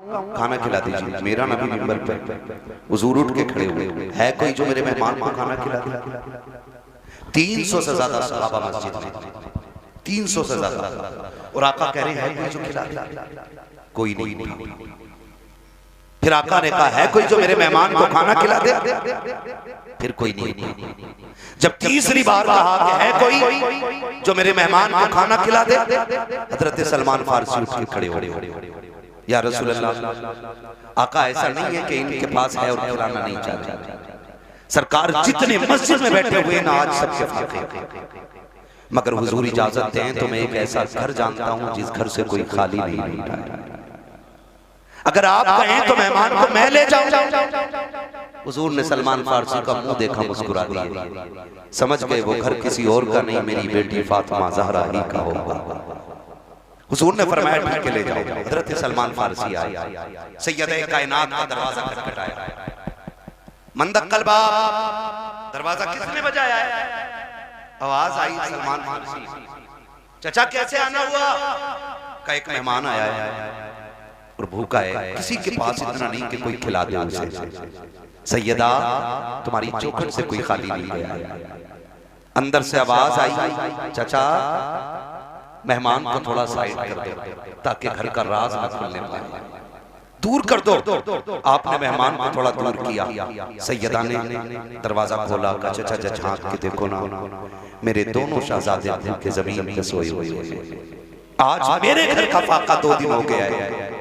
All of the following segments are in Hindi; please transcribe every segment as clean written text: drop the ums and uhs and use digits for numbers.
खाना खिला दीजिए। मेरा नबी मिंबर पे हुजूर उठ के खड़े हुए, है कोई जो मेरे मेहमान को खाना खिला दे? 300 से ज्यादा सहाबा मस्जिद में, 300 से ज्यादा, और आका कह रहे हैं कोई जो खिला दे? कोई नहीं। फिर आका ने कहा है कोई जो मेरे मेहमान को खाना खिला दे? फिर कोई नहीं। जब तीसरी बार कहा कि है कोई जो मेरे मेहमान को खाना खिला दे, हजरत सलमान फारसी उठ के खड़े हो, या रसूल अल्लाह, आका ऐसा नहीं है कि इनके पास है और खिलाना नहीं चाहते। सरकार जितने मस्जिद में बैठे हुए ना आज सबके फाके, मगर हुजूर इजाजत दें तो मैं एक ऐसा घर जानता हूं जिस घर से कोई खाली नहीं उठा है। अगर आप कहें तो मेहमान को मैं ले जाऊं। हुजूर ने सलमान फारसी का मुंह देखा, मुस्कुरा दिया, समझ गए वो घर किसी और का नहीं, मेरी बेटी फातिमा ज़हरा ही का होगा। हुजूर ने फरमाया ठीक है ले जाओ। हजरत सलमान फारसी आए, सैयदे कायनात का दरवाजा खटखटाया, मंदक्कल बाब, दरवाजा किसने बजाया? आवाज आई सलमान फारसी, चाचा कैसे आना हुआ? का एक मेहमान आया है और भूखा है, किसी के पास इतना नहीं कि कोई खिला दे उसे। सैयदा तुम्हारी चौखट से कोई खाली नहीं गया। अंदर से आवाज आई, चाचा मेहमान को थोड़ा साइड कर दो ताकि घर का राज न खुलने पाए, दूर कर दो। आपने मेहमान को थोड़ा दूर किया। सैयदा ने दरवाजा खोला, कहा चाचा झांक के देखो ना, मेरे दोनों शहजादे भूखे जमीन पे सोए हुए हैं। आज मेरे घर का फाका 2 दिन हो गया है,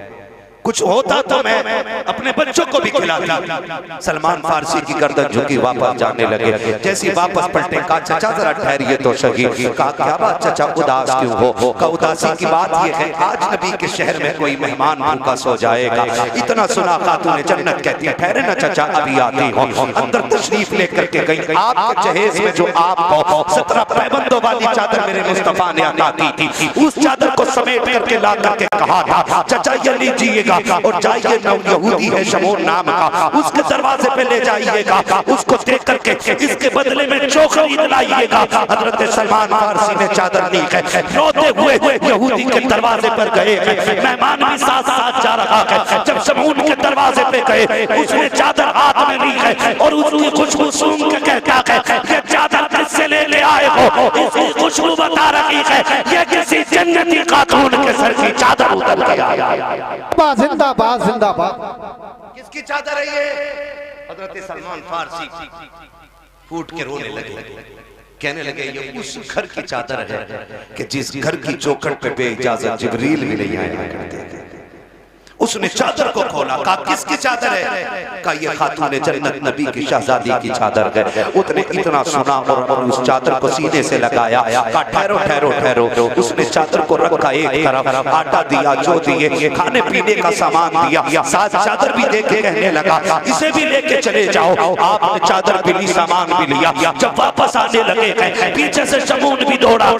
कुछ होता तो मैं अपने बच्चों को भी खिलाता। सलमान फारसी की गर्दन झुकी, वापस जाने लगे। जैसे वापस पलटे, कहा चाचा जरा ठहरिए तो सही। कहा क्या बात चाचा उदास क्यों हो? का उदासी की बात यह है आज नबी के शहर में कोई मेहमान भूखा सो जाएगा, इतना सुना खातून जन्नत कहती है ठहरे ना चाचा अभी आती हो। अंदर तशरीफ लेकर के गई, आपके जहेज में जो आपको 17 पैबंदों वाली चादर मेरे मुस्तफा ने अता की थी, उस चादर को समेट करके ला करके कहा था चाचा ये लीजिएगा और जाइए, यहूदी है शमून नाम का, उसके दरवाजे पे ले जाइएगा, उसको देख करके इसके बदले में चोखरी दिलाइएगा। हजरत सलमान फारसी ने चादर ली है, रोते हुए यहूदी के दरवाजे पर गए हैं, मेहमान भी साथ साथ जा रहा है। जब शमून के दरवाजे पे गए, उसने चादर हाथ में ली है और उसकी खुशबू सूंघ के कहता है ये चादर किससे ले आए हो? इसकी खुशबू बता रही है ये किसी जन्नती खातून के सर की चादर उतर गया। जिंदाबाद जिंदाबाद। किसकी चादर है ये? हजरत सलमान फारसी फूट के रोने लगे, कहने लगे ये उस घर की चादर है कि जिस घर की चौखट पे बेइजाजत जिब्रील भी नहीं आया करते थे। उसने चादर को खोला, कहा किसकी चादर है? कहा ये खातून जन्नत नबी की शहजादी की चादर है। उसने इतना सुना और उस चादर को सीने से लगाया। कहा ठहरो ठहरो ठहरो। उसने चादर को रखा एक तरफ, आटा दिया, जो दिए, खाने पीने का सामान दिया, साथ चादर भी दे के कहने लगा इसे भी लेके चले जाओ। आपने चादर भी ली, सामान भी लिया। जब वापस आने लगे पीछे से शमून भी दौड़ा,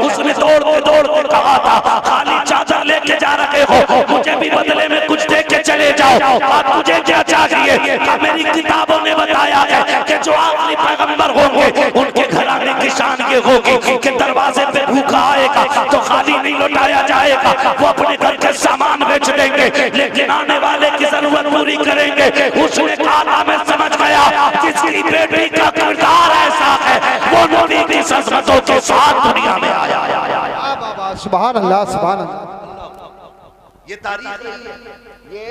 उसने दौड़ के कहा था खाली चादर लेके जा रहे हो, मुझे भी बदले में कुछ दे के चले जाओ। आप मुझे क्या चाहिए? मेरी किताबों ने बताया है कि जो आखिरी पैगंबर होंगे उनके घराने की शान ये होगी कि दरवाजे पे भूखा आएगा तो खाली नहीं लौटाया जाएगा, वो अपने घर के सामान बेच देंगे लेकिन आने वाले की जरूरत पूरी करेंगे। उसने कहा मैं समझ गया जिसकी बेटी का किरदार ऐसा है वो नबी की सजमतों के साथ दुनिया में आया। सुभान अल्लाह सुभान अल्लाह। ये तारीख रही है, ये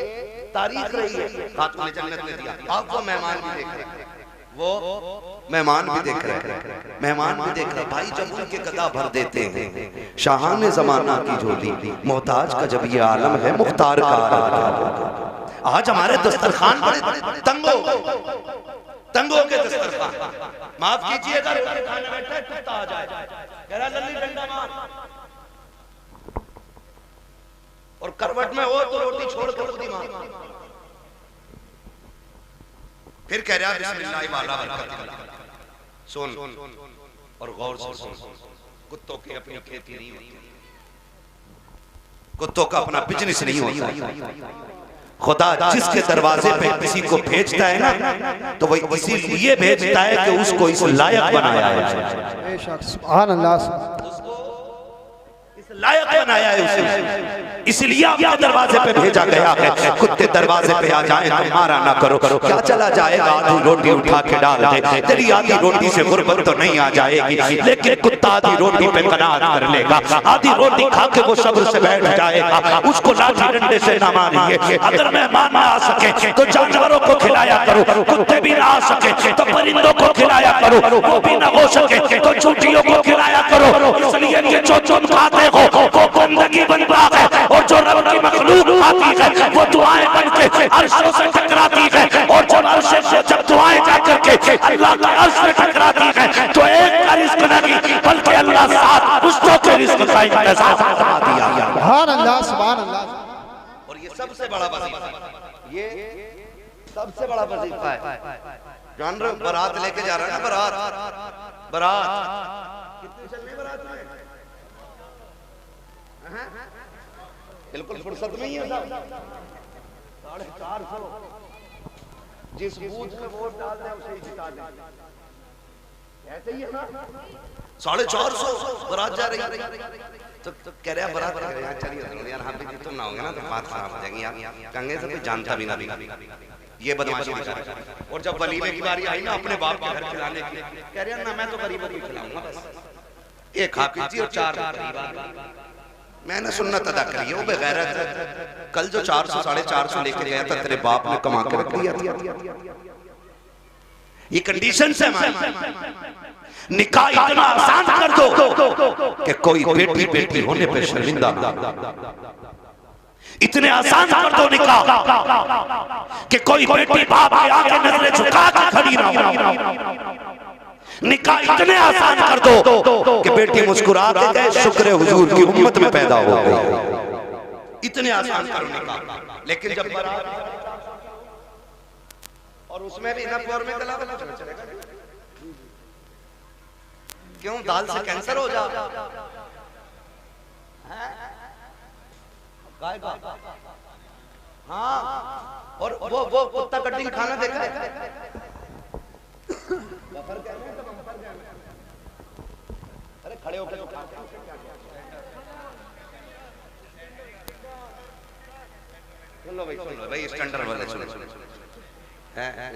तारीख रही है। खातून जन्नत ने दिया। आप वो मेहमान भी देख रहे हैं, वो मेहमान भी देख रहे हैं, मेहमान भी देख रहे हैं। भाई जब उनके गदा भर देते हैं शाहाने जमाना की झोली, मोहताज का जब ये आलम है मुख्तार का आलम। आज हमारे दस्तरखान बड़े तंगों के दस्तरखान, माफ कीजिएगा खाने बैठे कुत्ता आ जाए कह रहा लल्ली डंडा मार, और करवट में हो तो रोटी छोड़ कर खुद ही मार, फिर कह रहा बिस्मिल्लाह वाला बरकत। सुन और गौर से सुन, कुत्तों की अपनी खेती नहीं होती, कुत्तों का अपना बिजनेस नहीं होता। खुदा जिसके दरवाजे पे किसी को भेजता है ना तो वही इसीलिए भेजता है कि उसको इस लायक बनाया है। सुभान अल्लाह। उसको इस लायक बनाया है उसे, इसलिए आपके दरवाजे पे भेजा गया है। कुत्ते दरवाजे पे आ जाए तो मारा ना करो। क्या चला जाएगा, आधी रोटी उठा के डाल दे, तेरी आधी रोटी से गुर्बत तो नहीं आ जाएगी, लेकिन कुत्ता आधी रोटी पे कनात कर लेगा। आधी रोटी खा के वो सब्र से बैठ जाएगा, उसको लाठी डंडे से ना मारिए। अगर मेहमान ना आ सके तो जानवरों को खिलाया करो, कुत्ते भी ना आ सके तो परिंदों को खिलाया करो, वो भी ना हो सके तो चूंटियों को खिलाया करो। इसलिए कि जो तुम खाते हो वो गंदगी बनता है, और जो रब की मखलूक आती है वो दुआएं बनके अर्शों से टकराती है, और जब अर्श से जब दुआएं जाकर के अल्लाह के अर्श से टकराती है तो एक का रिज़्क नहीं बल्कि अल्लाह साथ दुष्टों के रिज़्क का इंतज़ाम फरमा दिया। सुभान अल्लाह, सुभान अल्लाह। और ये सबसे बड़ा वजीफा, ये सबसे बड़ा वजीफा है। जान रहे हो, बारात लेके जा रहा है ना, बारात कितने चलने बारात में, बिल्कुल फुर्सत में ही है साहब। 450 जिस बूथ में वोट डाल दें उसे ही जिता दें, ऐसे ही है ना। 450 बारात जा रही तो कह रहे हैं बारात चलिए यार, हम भी तुम ना होंगे ना तो बात खराब हो जाएगी यार, कंगे से कोई जानता भी ना, ये बदमाशी दिखा रहा है। और जब वलीमे की बारी आई ना अपने बाप के घर खिलाने की, कह रहे हैं ना मैं तो गरीबों को खिलाऊंगा, बस एक खा पीजिए और 4 मैंने सुन्नत अदा करी है। वो बेगैरत, कल जो 400 450 लेके गया था तेरे बाप ने कमा के रख दिया था। ये कंडीशन से निकाह इतना आसान कर दो कि कोई बेटी होने पे शर्मिंदा, इतने आसान कर दो निकाह कि कोई बेटी बाप के आगे नजरें झुका के खड़ी ना हो। निकाह इतने आसान कर दो कि बेटी मुस्कुरा के कहे शुक्र हुजूर की उम्मत में पैदा हो गई। इतने आसान करो निकाह। लेकिन जब और उसमें भी नफर में कला चलेगा, क्यों दाल से कैंसर हो जा, हाँ। और वो कुत्ता कटिंग खाना देखा है, अरे खड़े होकर सुन लो भाई स्टैंडर्ड वाले सुनो,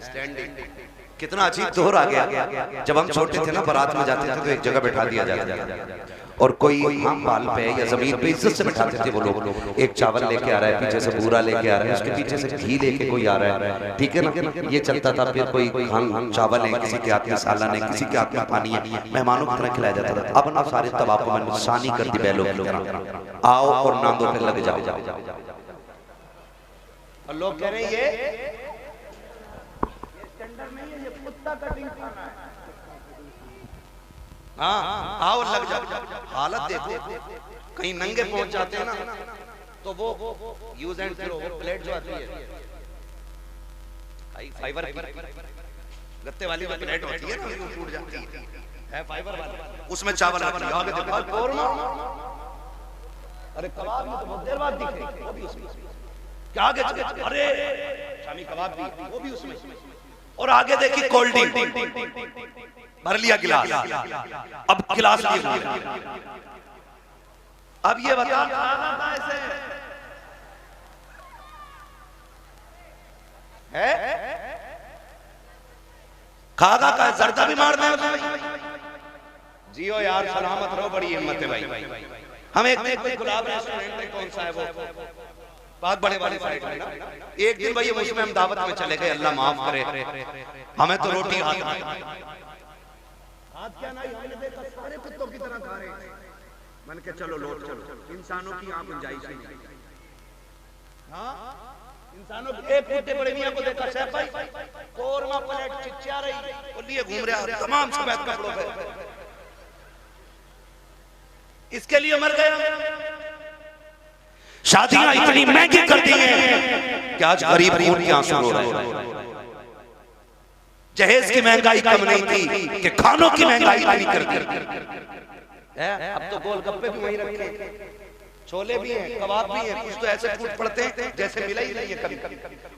स्टैंडिंग कितना अजीब दौर आ गया। जब हम छोटे थे ना बारात में जाते थे तो एक जगह बैठा दिया जाता और कोई हम बाल पे या जमीन पे इज्जत से बैठाते थे वो लोग। एक चावल लेके आ रहा है, पीछे से बूरा लेके आ रहा है, उसके पीछे से घी लेके कोई आ रहा है, ठीक है ना, ये चलता था। फिर कोई खान चावल है, किसी के हाथ में सालन है, किसी के हाथ में पानी है, मेहमानों की तरह खिलाया जाता था। अब ना सारे तबाह को नुकसानी कर दी बैलों की तरह, आओ और नांदों पे लग जाओ। और लोग कह रहे हैं ये स्टैंडर्ड नहीं है, ये कुत्ता कटिंग खाना है। हाँ आओ लग जाओ। हालत देखो, कहीं नंगे पहुंच जाते हैं ना तो वो यूज एंड थ्रो, वो प्लेट जो आती है फाइबर गत्ते वाली जो प्लेट होती है ना, वो टूट जाती है फाइबर वाली, उसमें चावल आती है। आगे देखो कोरमा, अरे कबाब में तो बहुत देर बाद दिखे, वो भी उसमें क्या आगे, अरे शामी कबाब भी वो भी उसमें। और आगे देखिए कोल्ड ड्रिंक भर लिया गिलास, अब गिलास लिया। अब ये बता ऐसे है, खागा का जर्दा भी मार दें जियो यार, सलामत रहो, बड़ी हिम्मत है भाई। हम एक गुलाब रेस्टोरेंट में, कौन सा है वो बहुत बड़े वाले साइड में ना, एक दिन भाई उसमें हम दावत में चले गए, अल्लाह माफ करे, हमें तो रोटी हाथ क्या नहीं, हमने देखा सारे कुत्तों की तरह खा रहे हैं। मन के चलो लौट चलो, इंसानों की यहाँ गुंजाइश नहीं। हाँ इंसानों के एक कुत्ते बड़े मियां को देखा शेफ भाई कोरमा प्लेट चिच्चा रही और लिए घूम रहा तमाम सफेद कपड़ों पे, इसके लिए मर गया। शादियां इतनी महंगी कर दी हैं कि आज गरीब खून के आंसू रो रहे हैं। जहेज की महंगाई कम नहीं थी कि खानों की महंगाई इतनी कर दी। अब तो गोलगप्पे भी वहीं रखे, छोले भी हैं, कबाब भी हैं, कुछ तो ऐसे टूट पड़ते हैं जैसे मिला ही नहीं है कभी।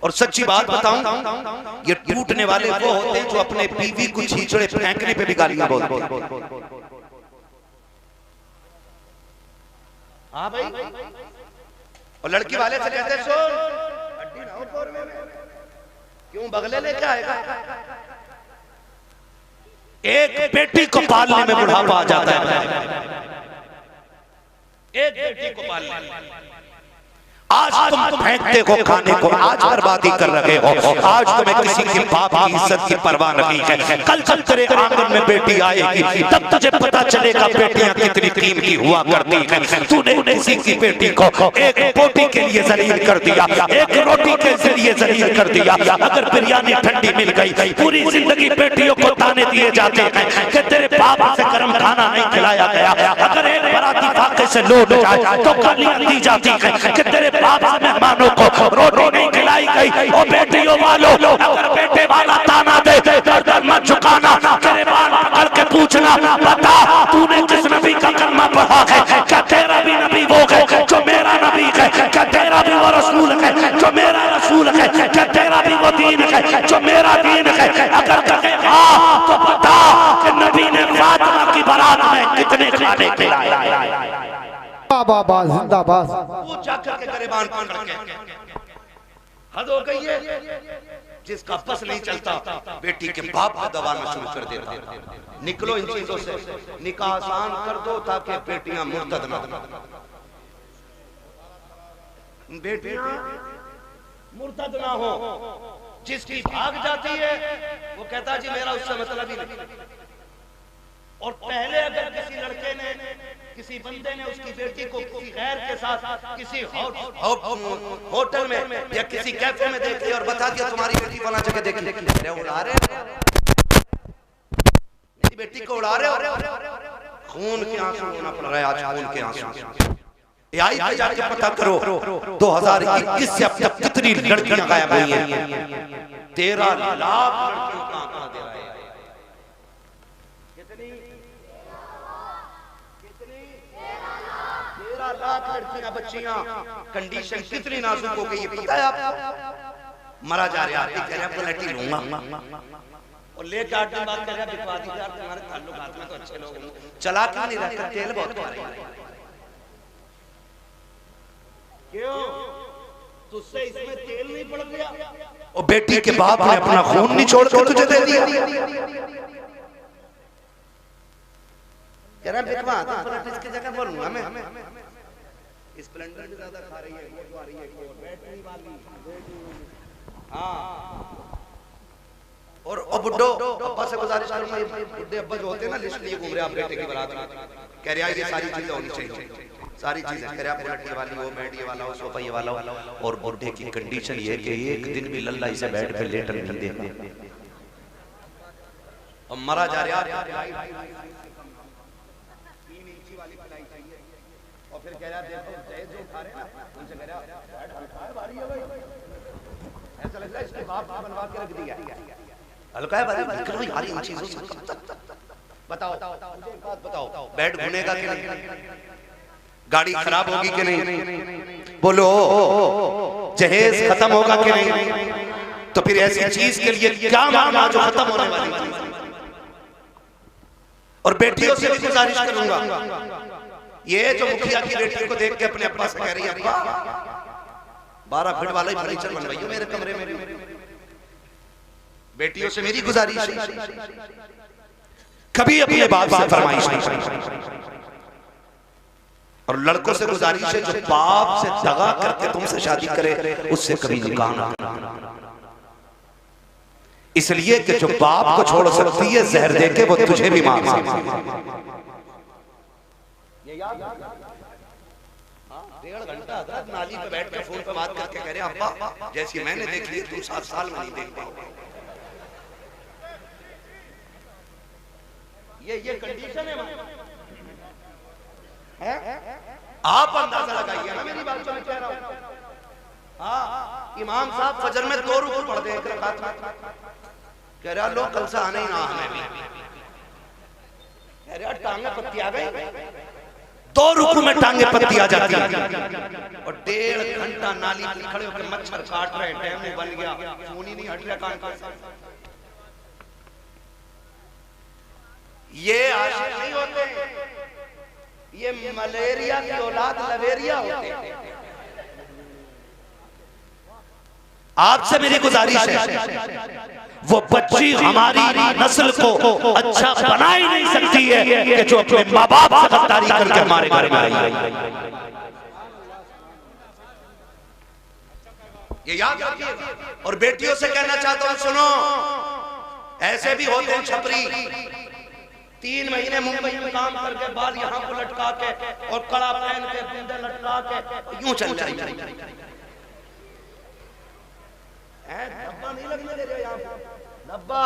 और सच्ची बात बताऊं, ये टूटने वाले वो होते हैं जो अपने बीवी को छींचड़े फेंकने पे भी गालियां बोलते हैं। हाँ भाई, और लड़की वाले से कहते सुन हड्डी ना हो कौरवे में, क्यों बगले लेके आएगा। एक बेटी को पालने में बुढ़ापा आ जाता है, एक बेटी को पालने। आज तुम फेंकते हो खाने को, आज बर्बादी कर रहे हो, आज तुम्हें किसी के बाप की इज्जत की परवाह नहीं है। कल जब तेरे आंगन में बेटी आएगी तब तुझे पता चलेगा बेटियां कितनी कीमती हुआ करती हैं। तूने किसी की बेटी को एक बोटी के लिए जलील कर दिया, एक रोटी के लिए जलील कर दिया। अगर बिरयानी ठंडी मिल गई, पूरी जिंदगी बेटियों को ताने दिए जाते हैं कि तेरे बाप से गर्म खाना नहीं खिलाया गया। अगर एक बराती फाके से लौट जाए तो गालियां दी जाती हैं कि तेरे बाप से मेहमानों को रोटी नहीं खिलाई गई। और बेटियों वालों, अगर बेटे वाला ताना दे गर्दन मत झुकाना, गिरबान पकड़ के पूछना, बता तूने किस नबी का कलमा पढ़ा है? क्या तेरा भी नबी वो है जो मेरा नबी है? क्या तेरा भी वो रसूल है जो मेरा रसूल है? क्या तेरा भी वो दीन है जो मेरा दीन है? अगर कहे हाँ तो बता कि नबी ने फातिमा की बारात में कितने खाने खिलाए। बाबा जिंदाबाद। वो जाकर के गिरबान पकड़ के, हद हो गई है। जिसका बस नहीं चलता बेटी के बाप को दबाना शुरू कर देता। निकलो इन चीजों से, निकाह आसान कर दो ताकि बेटियां मुर्तद ना हो। बेटियां मुर्तद ना हो। जिसकी भाग जाती है वो कहता जी मेरा उससे मतलब ही नहीं। और पहले अगर किसी लड़के ने, किसी बंदे ने उसकी बेटी को किसी गैर के साथ किसी होटल में या किसी कैफे में देख लिया और बता दिया तुम्हारी बेटी फला जगह देखी, उड़ा रहे मेरी बेटी को उड़ा रहे हो, खून के आंसू होना पड़ रहा है आज, खून के आंसू। आई पे जाके पता करो 2021 से अब तक कितनी लड़कियां गायब हुई हैं। 13 लाख लड़कियों का आंकड़ा दे रहा है। लाख लड़कियां बच्चियां, कंडीशन कितनी नाजुक हो गई है पता है आपको? मरा जा रहा है, कह रहा पलटी लूंगा और लेके 8 दिन बाद कह रहा बिकवा दी यार तुम्हारे ताल्लुकात में तो अच्छे लोग हैं, चला क्यों नहीं रखा? तेल बहुत खा रही है। क्यों? तुझसे इसमें तेल नहीं पड़ गया? और बेटी के बाप ने अपना खून निचोड़ के तुझे दे दिया। कह रहा बिकवा तो पलट इसकी जगह बोलूंगा मैं। स्प्लेंडर भी ज्यादा खा रही है, वो जो आ रही है बैटरी वाली। हाँ, और बुड्ढो अब्बा से गुजारिश करूंगा, ये बुड्ढे अब्बा जो होते हैं ना लिस्ट लिए घूम रहे आप बेटे की बारात में, कह रहे हैं ये सारी चीजें होनी चाहिए, सारी चीजें कह रहे हैं बुलेट ये वाली, वो बेड ये वाला, वो सोफा ये वाला। और बुड्ढे की कंडीशन ये कि एक दिन भी लल्ला इसे बेड पे लेटर नहीं देगा। अब मरा जा रहा और फिर कह रहा देखो जय जो खा रहे हैं ना उनसे कह रहा हल्का है भारी है भाई, ऐसा लगता है इसके बाप ने बनवा के रख दिया। हल्का है भारी, निकलो यार इन चीजों से। बताओ एक बात बताओ, बेड घुनेगा कि नहीं? गाड़ी खराब होगी कि नहीं? बोलो जहेज खत्म होगा कि नहीं? तो फिर ऐसी चीज के लिए क्या मांगना जो खत्म होने वाली चीज। और बेटियों से भी गुजारिश करूंगा, ये जो मुखिया की बेटी को देख के अपने अब्बा से कह रही है अब्बा 12 फीट वाला ही फर्नीचर बनवाइए मेरे कमरे में। बेटियों से मेरी गुजारिश है कभी अपने बाप से फरमाइश नहीं। और लड़कों से गुजारिश है जो बाप से दगा करके तुमसे शादी करे उससे कभी निकाह ना करना। इसलिए कि जो बाप को छोड़ सकती है जहर देके वो तुझे भी मार सकती है। डेढ़ घंटा हजरत नाली पे बैठ के फोन पे बात करके कह रहे अब्बा जैसी मैंने देख ली तू 7 साल में नहीं देख पाओगे। ये कंडीशन है। आप अंदाजा लगाइए ना मेरी बात जो मैं कह रहा हूं। हाँ, इमाम साहब फजर में 2 रुकू पढ़ दे एक रकात में, कह रहा लोग कल से आने ही ना हमें भी, कह रहा टांगे पत्ती आ गई, 2 रुकू में टांगे पत्ती आ जाती है। और 1.5 घंटा नाली पे खड़े होकर मच्छर काट रहे, डैम बन गया, खून ही नहीं हट रहा कान का। ये आशिक नहीं होते, ये मलेरिया की औलाद लवेरिया होते हैं। आपसे मेरी गुजारिश है, वो बच्ची हमारी नस्ल को अच्छा बना ही नहीं सकती है कि जो अपने माँ बाप से गद्दारी करके हमारे घर में आई। ये याद रखिए। और बेटियों से कहना चाहता हूं, सुनो, ऐसे भी होते हैं छपरी, 3 महीने मुंबई में काम करके बाल यहाँ को लटका के और कड़ा पहन के बूंदे लटका के यूं चल जाएंगे। डब्बा नहीं लगने दे रहे यहाँ पे। डब्बा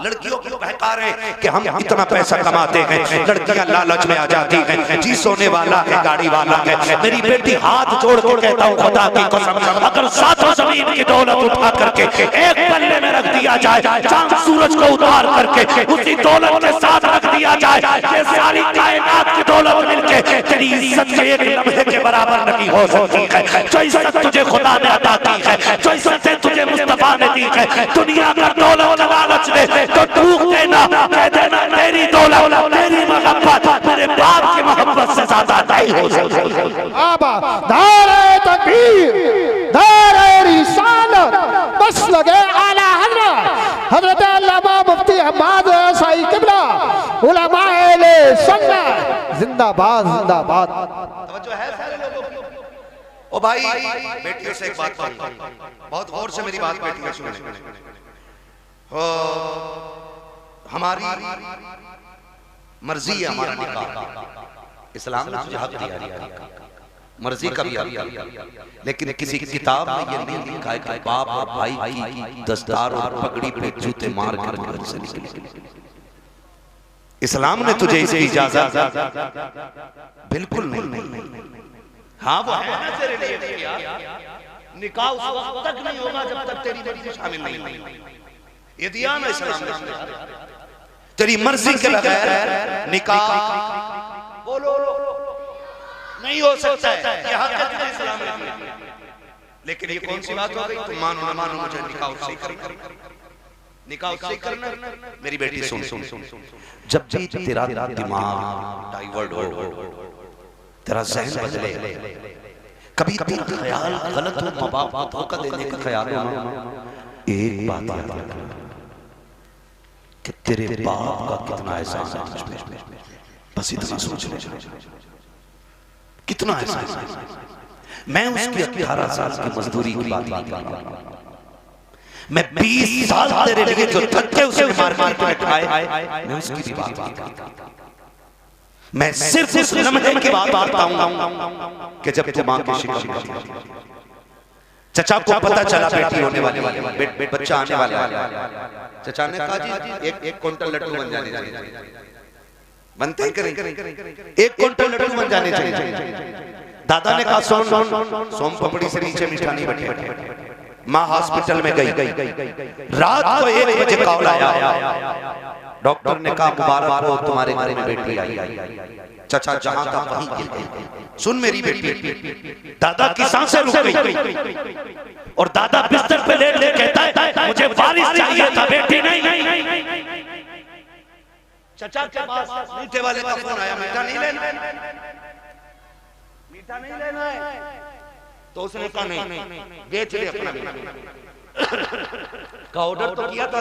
लड़कियों को बहका रहे हैं कि हम इतना पैसा कमाते हैं, लड़कियां लालच में आ जाती हैं, जी सोने वाला है, गाड़ी वाला है। मेरी बेटी हाथ जोड़ के कहता हूँ, खुदा की कसम, अगर सातों जमीन की दौलत उठा करके एक पल्ले में रख दिया जाए, चांद सूरज को उतार करके उसी दौलत के साथ रख दिया जाए, ये सारी कायनात की दौलत मिलके तेरी इज्जत के एक लम्हे के बराबर नहीं हो सकती है। जो इज्जत तुझे खुदा ने अता की है, जो इज्जत तुझे मुस्तफा ने दी है, दुनिया का दौलत लालच दे तो टूक देना, कह देना तेरी दौलत, तेरी मोहब्बत मेरे बाप की मोहब्बत से ज्यादा नहीं हो सकती। आबा नारे तकबीर, नारे रिसालत, बस लगे आला हजरत अल्लामा मुफ्ती हम्माद साई किबला उलमाए ले सुन्नत जिंदाबाद जिंदाबाद। तवज्जो है सारे लोगों की। ओ भाई, बेटियों से एक बात कहूंगा, बहुत गौर से मेरी बात बेटियों सुने। हमारी मर्जी है, हमारा निकाह इस्लाम ने तुझे हक दिया, मर्जी का भी हक, लेकिन किसी किताब में ये नहीं लिखा है कि बाप और भाई की दस्तार और पगड़ी पे जूते मार कर घर से निकले। इस्लाम ने तुझे इसकी इजाजत बिल्कुल नहीं। हाँ, वो है ना तेरे लिए, निकाह उस वक्त तक नहीं होगा जब तक तेरी मर्जी शामिल नहीं। ये दिया ना इस्लाम ने, तेरी मर्जी के बगैर निकाह बोलो नहीं हो सकता है, ये हक है इस्लाम ने। लेकिन ये कौन सी बात हो गई, तुम मानो ना मानो, मुझे निकाह उससे करना, निकाह उससे करना। मेरी बेटी सुन, जब भी तेरा दिमाग डाइवर्ट हो, तेरा ज़हन बदले, कभी तेरा ख्याल गलत हो, माँ बाप को धोखा देने का ख्याल हो, एक बात याद रखना कि तेरे बाप का कितना एहसास है तुझ पे, बस इतना सोच ले, कितना एहसास है। मैं उसकी 18 साल की मजदूरी की बात नहीं कर रहा, मैं 20 साल तेरे लिए जो धक्के उसे मार के बैठाए, मैं उसकी भी बात कर रहा। मैं सिर्फ उस लम्हे की बात करता हूं कि जब तुम मां की शिक्षा, चचा को पता चला बेटी होने वाली, बच्चा आने वाला है, चचा ने कहा जी एक क्विंटल लड्डू बन जाने चाहिए, बनते करें, 1 क्विंटल लड्डू बन जाने चाहिए। दादा ने कहा सोम पपड़ी से नीचे मीठा नहीं बैठे। माँ हॉस्पिटल में गई, रात को 1 बजे कॉल आया, डॉक्टर ने कहा मुबारक हो, तुम्हारे घर में बेटी आई। चचा जहां का वहीं गिर गई। सुन मेरी बेटी, दादा की सांसें रुक गई और दादा बिस्तर पे लेट ले कहता है मुझे वारिस चाहिए था, बेटी नहीं। चचा के पास मीठे वाले का फोन आया, मीठा नहीं लेना, मीठा नहीं लेना है। तो उसने कहा नहीं, बेच ले अपना बेटा। का ऑर्डर तो किया था,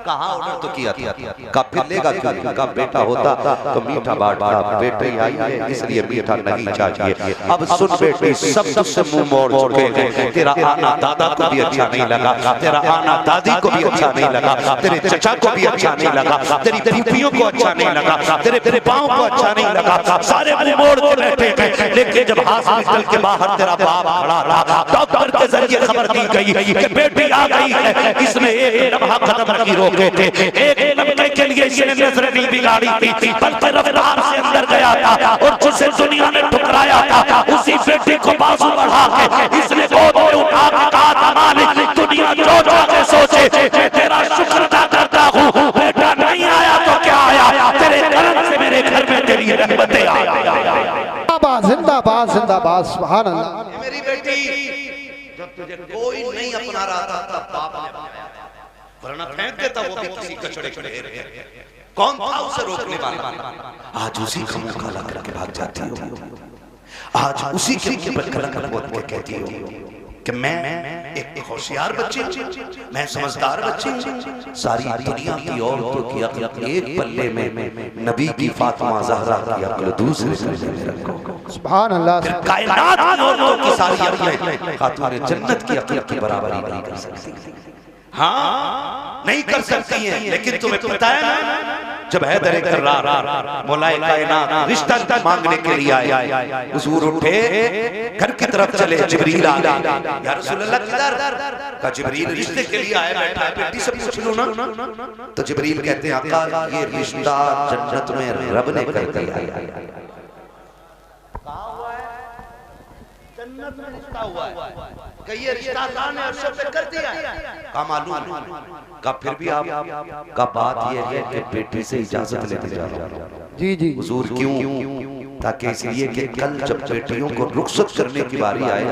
कहाँ ऑर्डर तो किया था, का फिर लेगा क्यों, का बेटा होता तो मीठा बांटता, बेटे आई है इसलिए मीठा नहीं चाहिए। अब सुन बेटी, सब तुझसे मुंह मोड़ चुके हैं, तेरा आना दादा को भी अच्छा नहीं लगा, तेरा आना दादी को भी अच्छा नहीं लगा, तेरे चचा को भी अच्छा नहीं लगा, तेरी फूफियों को अच्छा नहीं लगा, तेरे पाँव को अच्छा नहीं लगा, सारे मुंह मोड़ के बैठे गए। लेकिन जब हॉस्पिटल के बाहर तेरा बाप खड़ा रहा, डॉक्टर के जरिए खबर दी गई कि बेटी आ गई है, इसने एक लम्हा कदम नहीं रोके थे, एक लम्हे के लिए इसने नजर नहीं बिगाड़ी थी, बल्कि रफ्तार से अंदर गया था और जिसे दुनिया ने ठुकराया था, उसी बेटी को बाजू बढ़ा के इसने गोद में उठा के कहा था मालिक दुनिया जो चाहे सोचे, मैं तेरा शुक्र अदा करता हूँ, बेटा नहीं आया तो क्या आया, तेरे करम से मेरे घर में तेरी रहमतें आई। जिंदाबाद जिंदाबाद, सुभान अल्लाह। मेरी बेटी, जब तुझे कोई नहीं अपना रहा था तब बाप ने अपनाया, वरना फेंक देता वो भी किसी कचड़े के ढेर में। कौन था उसे रोकने वाला? आज उसी का मुंह काला करके भाग जाती हो, आज उसी के मुंह पर कलंक बोल के कहती हो कि मैं एक होशियार बच्ची, मैं समझदार बच्ची, सारी दुनिया की औरतों की अक्ल एक पल्ले में, नबी की फातिमा ज़हरा की अक्ल दूसरे पल्ले में रखो। सुभान अल्लाह। फिर कायनात की औरतों की सारी अक्लें खातून जन्नत की अक्ल की बराबरी नहीं कर सकती। हाँ नहीं कर सकती हैं, लेकिन तुम्हें पता है ना, जब हैदर कर्रार मौलाए कायनात रिश्ता मांगने के लिए आए, हुजूर उठे, घर की तरफ चले, जिब्रील आ गए। या रसूल अल्लाह किधर? का जिब्रील रिश्ते के लिए आया, बैठा है, बेटी से पूछ लो ना। तो जिब्रील कहते हैं आका ये रिश्ता जन्नत में रब ने कर दिया। जन्नत में रिश्ता हुआ है, ये रिश्ता अल्लाह ने अर्श पे कर दिया है। का मालूम का फिर भी आप का बात ये है कि बेटी से इजाजत लेते जा रहा हूं। जी जी हुजूर क्यों? ताकि इसलिए कि कल जब बेटियों को रुखसत करने की बारी आए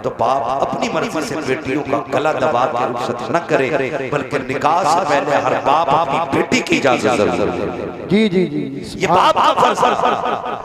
तो बाप अपनी मर्जी से बेटियों का गला दबा के रुखसत न करे, बल्कि निकाह से पहले हर बाप अपनी बेटी की इजाजत जरूर दे। जी जी जी ये बाप का फर्ज है।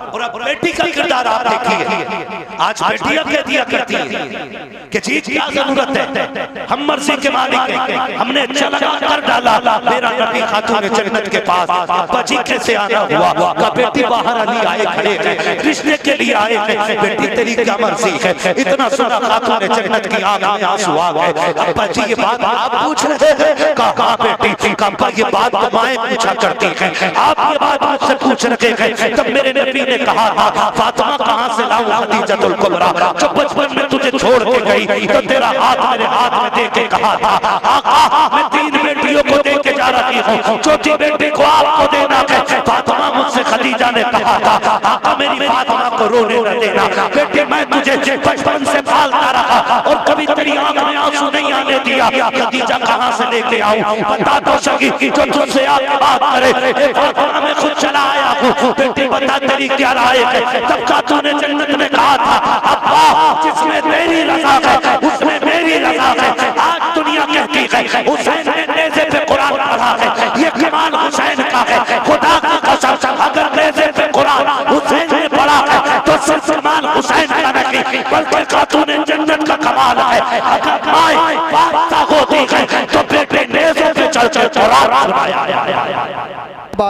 और अब बेटी का किरदार आप देखिए, आज बेटियां कह दिया करती हैं कि जी क्या जरूरत है, हम मर्जी के मालिक हैं, हमने चला कर डाला मेरा नबी खातून जन्नत के पास, पापा जी कैसे आना हुआ? का बेटी बाहर अली आए खड़े हैं, रिश्ते के लिए आए हैं, बेटी तेरी क्या मर्जी है? इतना सुना खातून जन्नत की आंख में आंसू आ गए। अब्बा जी ये बात आप पूछ रहे हैं? कहा बेटी का ये बात माएं पूछा करती हैं, आप ये बात मुझसे पूछ रहे हैं। तब मेरे नबी ने कहा था फातिमा कहां से लाऊं खदीजतुल कुबरा, जो बचपन में तुझे छोड़ के गई तो तेरा हाथ मेरे हाथ में दे के कहा था आका मैं 3 बेटियों को दे के जा रही हूं, छोटी बेटी को आपको देना है। फातिमा मुझसे खदीजा ने कहा था आका मेरी फातिमा को रोने न देना, बेटी मैं तुझे बचपन से पालता रहा और कभी तेरी आंख में आंसू नहीं आने दिया। खदीजा कहां से लेके आऊं? बता तो सकी जो तुझसे आके बात करे। फातिमा मैं खुद चला आया हूं, बेटी बता तेरी क्या राय है? तब का तूने जन्नत में कहा था अब्बा जिसमें तेरी रज़ा है उसमें मेरी रज़ा है। आज दुनिया कहती है हुसैन ने नेज़े पे कुरान पढ़ा है, ये कमाल हुसैन का है। खुदा की कसम अगर नेज़े पे कुरान हुसैन ने पढ़ा है तो सिर्फ कमाल हुसैन का नहीं बल्कि खातून जन्नत का कमाल है। अगर माए बादशाह होती है तो बेटे नेज़े पे चल चल कुरान पढ़ाया।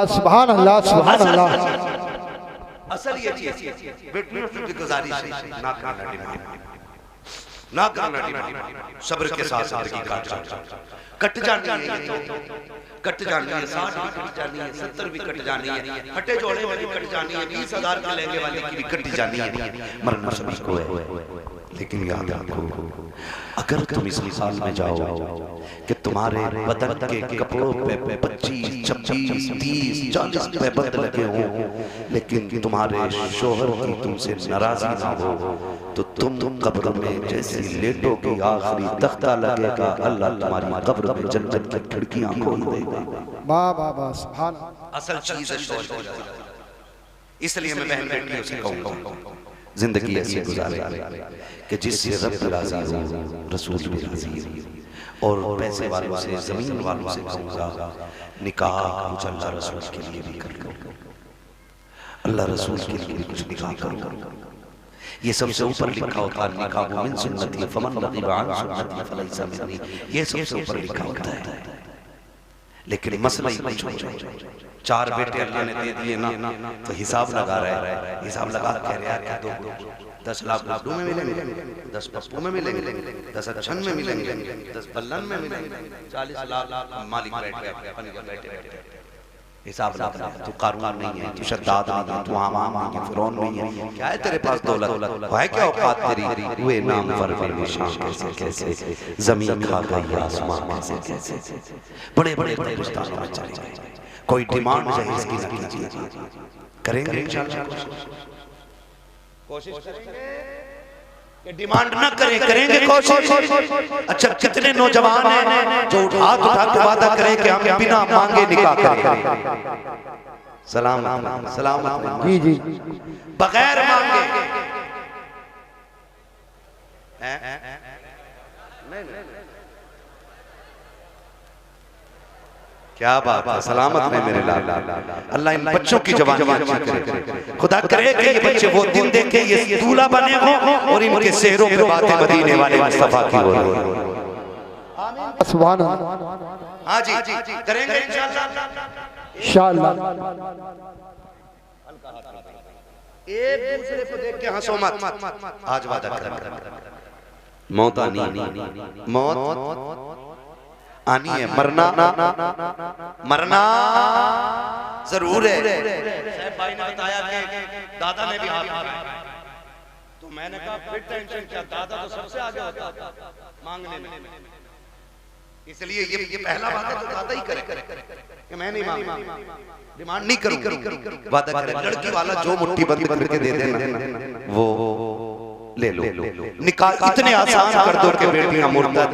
सुभान अल्लाह सुभान अल्लाह। असल ये चीज बेटियों से गुजारिश है ना करना डिमांड, ना करना डिमांड, सब्र के साथ जिंदगी कट जानी है, ये तो कट जानी है, 60 भी कट जानी है, 70 भी कट जानी है, फटे जोड़े में भी कट जानी है, 20,000 के लहंगे वाले की भी कट जानी है, मरना सभी को है। लेकिन याद रखो अगर तुम इस मिसाल में जाओ कि तुम्हारे बदन के कपड़ों पे 25, 26, 30, 40 पैबंद लगे हों, लेकिन तुम्हारे शोहर की तुमसे नाराजगी ना हो तो तुम कब्र में जैसे लेटोगे आखिरी तख्ता लगेगा, अल्लाह तुम्हारी कब्र में जन्नत की खिड़कियां खोल देगा। वाह वाह वाह सुभान। असल चीज है शोहर। इसलिए मैं बहन बेटियों से कहूंगा जिंदगी ऐसी गुजारे कि जिससे रब राजी हो, रसूल भी राजी हो। और पैसे वालों से जमीन वालों से कहूंगा निकाह कुछ अल्लाह रसूल के लिए भी कर लो, अल्लाह रसूल के लिए कुछ निकाह करो। ये सबसे ऊपर लिखा होता है निकाह मिन सुन्नती फमन रग़िबा अन सुन्नती फलैसा मिन्नी, ये सबसे ऊपर लिखा होता है। लेकिन मसला ही कुछ हो, 4 बेटे अल्लाह ने दे दिए ना तो हिसाब लगा रहा है, हिसाब लगा कह रहा है 10 लाख लड्डू में मिलेंगे, 10 पप्पू में मिलेंगे, 10 अच्छन में मिलेंगे, 10 बल्लन में मिलेंगे, 40 लाख मालिक बैठे हिसाब लगा। तू कारून नहीं है, तू शद्दाद नहीं है, तू हामान नहीं है, फिरौन नहीं है, क्या है तेरे पास दौलत है? क्या औकात तेरी? हुए नाम फरवर शान कैसे कैसे जमीन खा गई आसमान कैसे कैसे, बड़े बड़े हिंदुस्तानों में चले जाए। कोई डिमांड है इसकी नहीं कीजिए, करेंगे इंशाल्लाह, कोशिश करेंगे कि डिमांड ना करें, करेंगे कोशिश। अच्छा कितने नौजवान हैं जो हाथ उठा के वादा करें कि हम बिना मांगे निकाह करेंगे। सलाम सलाम जी जी बगैर मांगे नहीं क्या बात है, सलामत में मेरे लाल। अल्लाह इन बच्चों की जवानी अच्छी करे। खुदा करे कि ये बच्चे वो दिन देखे ये दूल्हा बने हो और इनके सेहरों पे बातें मदीने वाले मुस्तफा की हो। सुभान अल्लाह। हाँ जी करेंगे इंशाअल्लाह। एक दूसरे को देख के हंसो मत। आज वादा कर, मौत आनी, मौत आनी है, मरना जरूर है। साहब भाई ने बताया कि दादा ने भी हाथ उठाया, तो मैंने कहा फिर टेंशन क्या, दादा तो सबसे आगे होता मांगने में, इसलिए ये पहला बात है तो दादा ही करे कि मैं नहीं मांगूंगा, डिमांड नहीं करूंगा, वादा करे। लड़की वाला जो मुट्ठी बंद करके दे देना वो ले लो। निकाह इतने आसान कर दो कि बेटियां मुर्तद।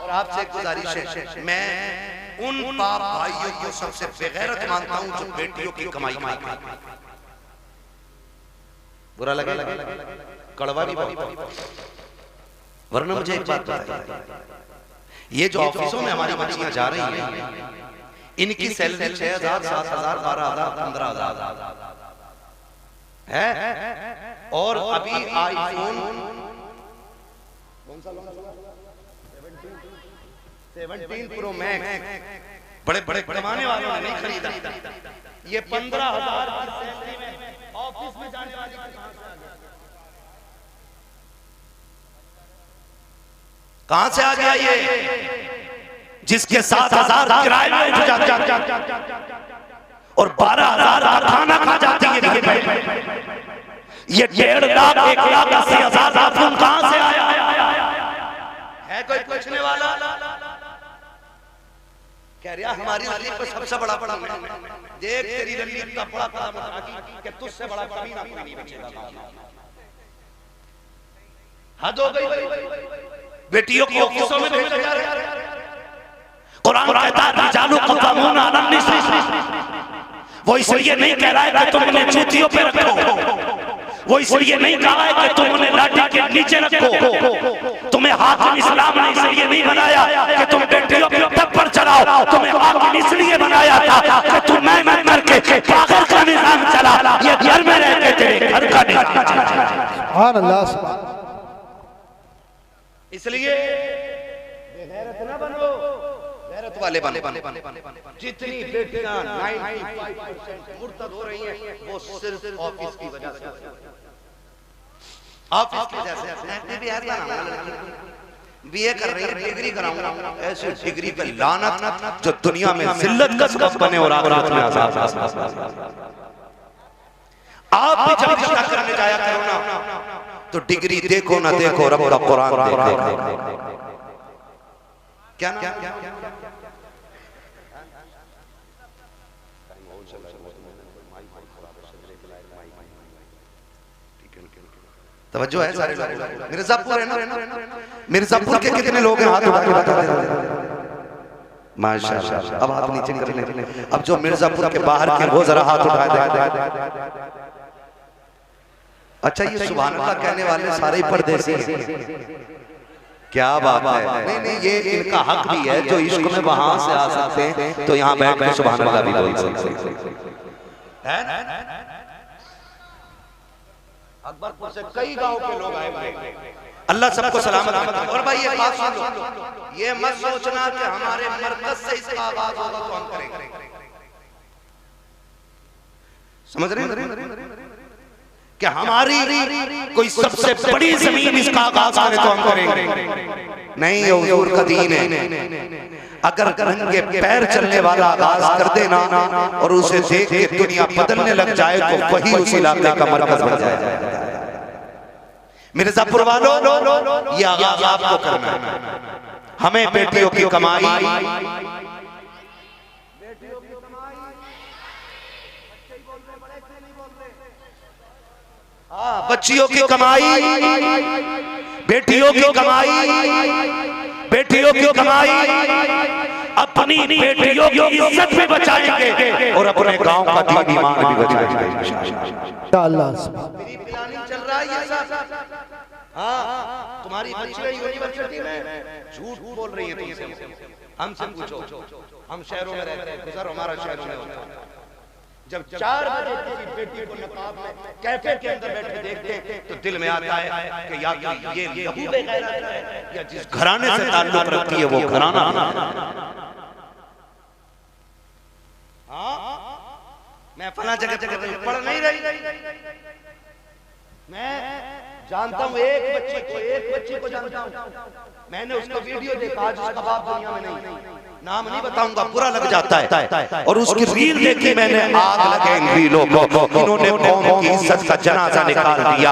और आपसे गुजारिश है, मैं उन बाप भाइयों को सबसे बेगैरत मानता हूं जो बेटियों की कमाई खाते हैं। बुरा लगे कड़वा नहीं बोलता, वरना मुझे एक बात बताइए, ये जो ऑफिसों में हमारी बच्चियां जा रही हैं, इनकी सैलरी 6,000, 7,000, 12,000, 15,000 है, और अभी आईफोन कौन सा 17 प्रो मैक्स बड़े बड़े कमाने वालों ने नहीं खरीदा। ये 15,000 की सैलरी में ऑफिस में जाने वाली कहां से आ गया ये, जिसके 7,000 किराए में उठ जाते और 12,000 का खाना खा जाती है। ये 1.5 लाख 1,80,000 आईफोन कहां से आया है? कोई पूछने वाला? कह रहा हमारी रली पर सबसे बड़ा देख, तेरी रली इतना बड़ा कदम उठागी कि तुझसे बड़ा कभी ना कोई नहीं बचेगा। हद हो गई। बेटियों को ऑफिसों में भेजा जा रहा है। कुरान कहता है रिजालु क़व्वामून अला निसा। वो इसलिए नहीं कह रहा है कि तुम उन्हें जूतियों पे रखो, वो इसलिए नहीं कहा है कि तुम उन्हें लाठी के नीचे रखो, तुम्हें हाकिम इस्लाम ने इसलिए नहीं बनाया कि तुम बेटियों के तब पर चलाओ, तुम्हें हाकिम इसलिए बनाया था कि तुम मैं करके पागल का निजाम चला, ये घर में रह के तेरे घर का निजाम चला। सुभान अल्लाह। इसलिए बेगैरत ना बनो, गैरत वाले बनो। जितनी बेटियां 95% मुर्तद हो रही हैं वो सिर्फ ऑफिस की वजह से, ऑफिस की वजह से। बीए कर रही है, डिग्री कराऊंगा, ऐसी डिग्री पे लानत जो दुनिया में जिल्लत का सबब बने और आखिरत में अज़ाब। आप भी जब रिश्ता करने जाया करो ना तो डिग्री देखो ना देखो, रब का कुरान देखो। क्या ना तवज्जो है सारे लोग। मिर्जापुर है ना, मिर्जापुर के कितने लोग हैं हाथ उठा के बता दे। माशाअल्लाह। अब हाथ नीचे कर लें। अब जो मिर्जापुर के बाहर के वो जरा हाथ उठा दे। अच्छा, ये सुभान अल्लाह कहने वाले सारे ही परदेसी हैं। क्या बात है। नहीं, ये इनका हक भी है, जो इश्क में वहां से आ सकते हैं तो यहाँ बैठ कर सुभान अल्लाह भी बोल सकते हैं। अकबरपुर से कई गांव के लोग आए भाई, अल्लाह सबको सलामत रखे। और भाई ये बात सुन लो, ये मत सोचना कि हमारे मरकज से इसका आगाज होगा तो हम करेंगे, समझ रहे हैं कि हमारी कोई सबसे बड़ी जमीन इसका आगाज करे तो हम करेंगे। नहीं, ये हुजूर का दीन है। अगर नंगे पैर चलने वाला आगाज कर देना और उसे देख के दुनिया बदलने लग जाए तो वही उस इलाके का मरकज बन जाए। मिर्जापुर वालों, ये आगाज आपको करना है। हमें बेटियों की कमाई, बच्चियों की कमाई, बेटियों की कमाई, बेटियों की कमाई, अपनी बेटियों की इज्जत भी बचाएंगे और अपने गांव का दीन ईमान भी बचाएंगे। अल्लाह मेरी प्लानिंग चल रहा है ये सब। हाँ तुम्हारी बच्ची यूनिवर्सिटी में झूठ बोल रही है तुमसे। हमसे पूछो, हम शहरों में रहते हैं, गुजर हमारा शहरों में होता है। जब 4 बजे किसी बेटी को नकाब में कैफे के अंदर बैठे देखते हैं तो दिल में आता है कि या तो ये लहूबे गैरत है या जिस घराने से ताल्लुक रखती है वो घराना। हाँ मैं फला जगह पढ़ नहीं रही, मैं जानता हूँ एक बच्ची को जानता हूँ। मैंने उसका वीडियो देखा, आज उसका बाप दुनिया में नहीं, नाम नहीं बताऊंगा, बुरा लग जाता है। और उसकी रील देखी मैंने, आग लगे इन रीलों को, इन्होंने कौम की इज्जत का जनाजा निकाल दिया।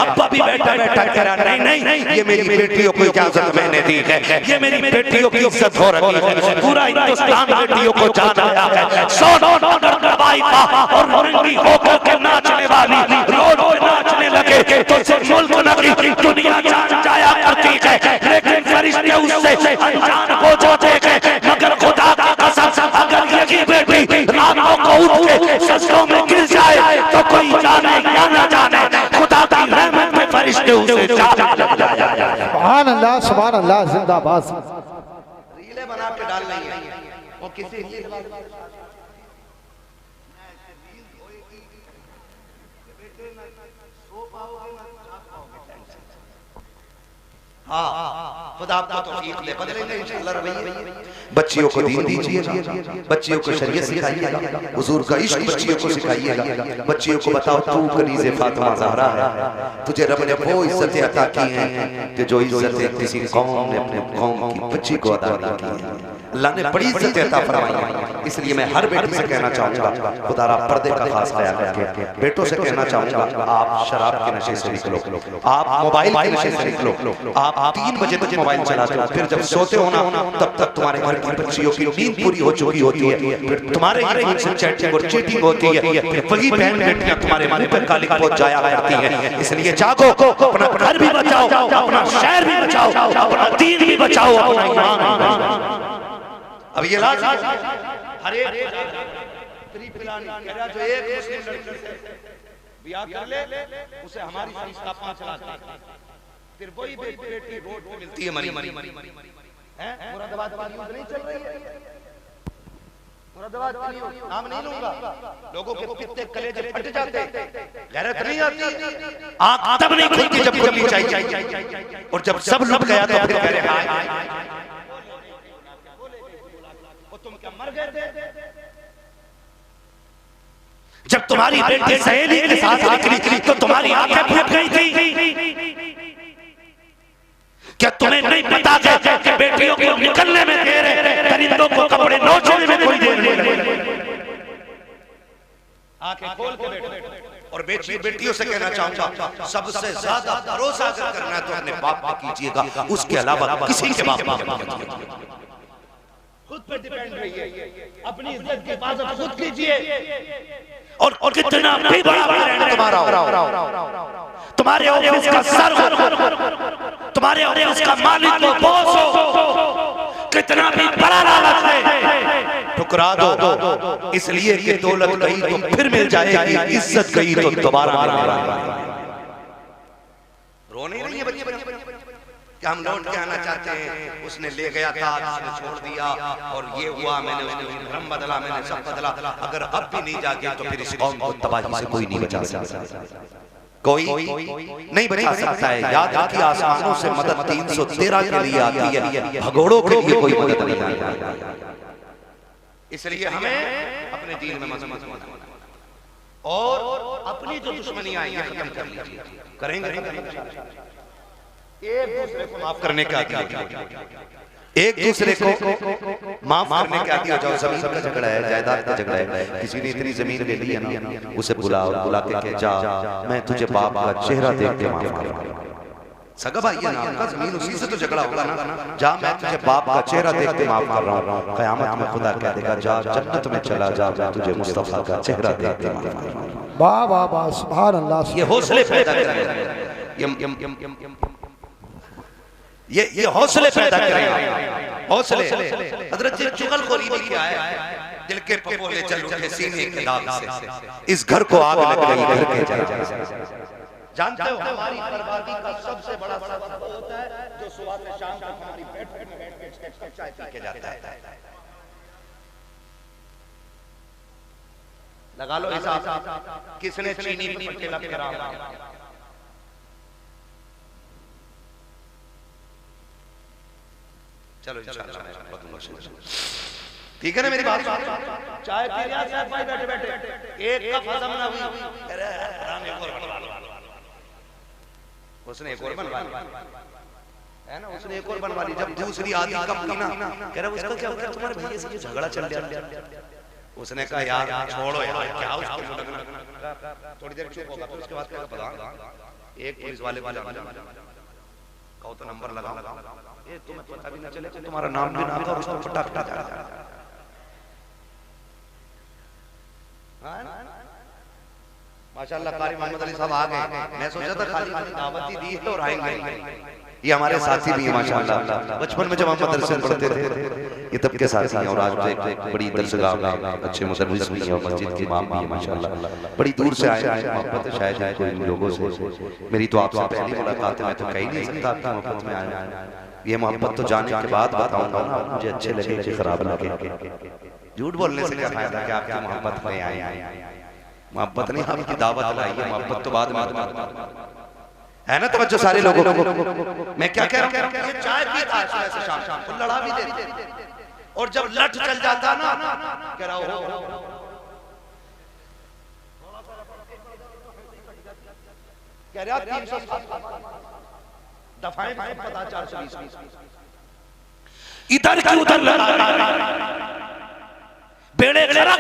अब्बा भी बैठा बैठा कह रहा नहीं, ये मेरी बेटियों को इजाजत मैंने दी है, ये मेरी बेटियों की इज्जत हो रही है, पूरा हिंदुस्तान बेटियों को जान आया है। 100 डॉलर दवाई का और नंगी होकर के नाचने वाली रोड पे नाचने लगे तो सिर्फ मुल्क नगरी दुनिया जान जाया करती है, लेकिन फरिश्ते उससे अनजान हो जाते हैं। मगर खुदा की कसम, अगर यही बेटी रातों को उठ के सजदों में गिर जाए तो कोई जाने या न जाने, खुदा की रहमत में फरिश्ते उसे जाने लग जाए। सुभान अल्लाह, सुभान अल्लाह, जिंदाबाद। रीलें बना के डाल रही है वो किसी खुदा आपको तौफीक दे, बदलेंगे इंशाअल्लाह रवैये। बच्चियों को दीन दीजिएगा, बच्चियों को शरीयत सिखाइएगा, हुजूर का इश्क बच्चियों को सिखाइएगा। बच्चियों को बताओ तू कनीज़े फातिमा ज़हरा है, तुझे रब ने वो इज्जतें अता की हैं कि जो इज्जतें किसी कौम ने अपने कौम की बच्ची को अता नहीं की हैं। अल्लाह ने बड़ी इज्जतें अता फरमाई हैं। इसलिए मैं हर बेटी से कहना चाहूँगा, खुदा पर्दे का खास ख्याल रखें। बेटों से कहना चाहूँगा, आप शराब के नशे से निकलो, आप मोबाइल के नशे से निकलो, आप 3 बजे तक मोबाइल चलाते हो, फिर जब सोते हो ना तब तक तुम्हारे घर की बच्चियों की नींद पूरी हो चुकी होती है, फिर तुम्हारे फोन से चैटिंग और चीटिंग होती है, फिर वही बहन बेटियां तुम्हारे मुंह पर कालिक पहुंच जाया करती हैं। इसलिए जागो, अपना घर भी बचाओ, अपना शहर भी बचाओ, अपना दीन भी बचाओ, अपना ईमान भी बचाओ। अब ये लाज हर एक जो एक मुस्लिम लड़की से ब्याह कर ले उसे हमारी संस्था 5 लाख, फिर वही बेटी रोड पे मिलती है मरी हैं। मुरादाबाद की न्यूज़ नहीं चल रही है, मुरादाबाद की न्यूज़ नाम नहीं लूंगा, लोगों के पित्ते कलेजे फट जाते, गैरत नहीं आती, आंख तब नहीं खुलती जब खुलनी चाहिए, और जब सब लुट गया तो फिर कह रहे हाय वो तुम क्या मर गए थे? जब तुम्हारी बेटी सहेली के साथ निकली तो तुम्हारी आंखें फट गई थी। क्या तुम्हें नहीं पता कि बेटियों को निकलने में देर है, परिंदों को कपड़े नोचने में कोई देर नहीं? आंखें खोल के बैठो। और बेटियों से कहना चाहूंगा, सबसे ज्यादा भरोसा करना है तो अपने बाप पे कीजिएगा, उसके अलावा किसी के बाप पे मत कीजिए। खुद पे डिपेंड रहिए, अपनी इज्जत की हिफाजत खुद कीजिए। और कितना भी बड़ा ब्रांड तुम्हारा हो, तुम्हारे ऑफिस का सर हो, तुम्हारे ऑफिस का मालिक हो, बॉस हो, कितना भी बड़ा लालच है ठुकरा दो, इसलिए कि दौलत गई तो फिर मिल जाएगी, इज्जत गई तो दोबारा मिलेगी। रो नहीं रही है बच्ची कि हम लौट के आना चाहते हैं, उसने ले गया था, उसने छोड़ दिया और ये हुआ, मैंने उसने रंग बदला, मैंने सब बदला। अगर अब भी नहीं जागे तो फिर इस कौम को तबाही से कोई नहीं बचा सकता, कोई नहीं बचा सकता है। याद रखिए, आसमानों से मदद 313 के लिए आती है, भगोड़ों के लिए कोई मदद नहीं आती। इसलिए हमें अपने दीन में मजबूत होना और अपनी जो दुश्मनियां आई हैं खत्म कर लीजिए, करेंगे एक दूसरे को माफ करने का एक दूसरे को माफ करने के आदि हो जाओ। जमीन का झगड़ा है, जायदाद का झगड़ा है, किसी ने इतनी जमीन ले ली है ना, उसे बुला और बुला के जा, मैं तुझे बाप का चेहरा देख के माफ कर रहा हूं। सगा भाई है ना आपका, जमीन उसी से तो झगड़ा होगा ना, जा मैं तुझे बाप का चेहरा देख के माफ कर रहा हूं। क़यामत में खुदा कह देगा, जा जन्नत में चला जा, मैं तुझे मुस्तफा का चेहरा देख के माफ कर रहा हूं। वाह वाह वाह, सुभान अल्लाह। ये हौसले पैदा करें, ये हौसले पैदा करें, हौसले। हजरत जी चुगलखोरी भी किया है, दिल के पपोले चल उठे सीने के दाग से, इस घर को आग लग गई घर के जाए। जानते हो हमारी बर्बादी का सबसे बड़ा सबब वो होता है जो सुबह से शाम तक हमारी बैठ में बैठ के चाय पी के जाता है। लगा लो हिसाब किसने चीनी पे लब करा। चलो इंशाल्लाह ठीक है ना मेरी बात। चाय पी रहा है भाई बैठे बैठे एक कप हजम ना हुई, अरे हराम एक और बनवा लो। उसने एक और बनवा ली है ना, उसने एक और बनवा ली। जब दूसरी आधी कप पी ना, कह रहा उसका क्या होगा तुम्हारे भैया से झगड़ा चल रहा। उसने कहा यार छोड़ो यार क्या उसको लगना। थोड़ी देर चुप होगा फिर उसके बाद क्या पता एक पुलिस वाले को जाना कहो तो नंबर लगाओ, ये तुम्हें पता भी ना चले कि तुम्हारा नाम भी ना आता और उसको फटाफट जा रहा। माशाल्लाह कारी मोहम्मद अली साहब आ गए। मैं सोचा था खाली दावत ही दी है और आएंगे। ये हमारे साथी भी हैं माशाल्लाह। बचपन में जब हम मदरसे में पढ़ते थे ये तब के साथी हैं और आज एक बड़ी दरसगाह में अच्छे मुदर्रिस भी हैं और मस्जिद के इमाम भी हैं माशाल्लाह। बड़ी दूर से आए हैं, मोहब्बत है शायद कोई लोगों से। मेरी तो आपसे पहली मुलाकात है, मैं तो कह ही नहीं सकता आपकी मोहब्बत में आया। ये मोहब्बत तो जाने के बाद बताऊंगा ना, मुझे अच्छे लगे मुझे खराब लगे। झूठ बोलने से क्या फायदा कि आपकी मोहब्बत में आए। मोहब्बत नहीं आपकी दावत लाई है, मोहब्बत तो बाद में है ना। तवज्जो सारे लोगों को। मैं क्या कह रहा हूँ, ये चाय पीता है सुबह से शाम को, लड़ा भी देते और जब लट चल जाता ना कह रहा हो कह रहा 300 दफाएं पता 420 इधर की उधर लड़ा बेड़े खड़ा।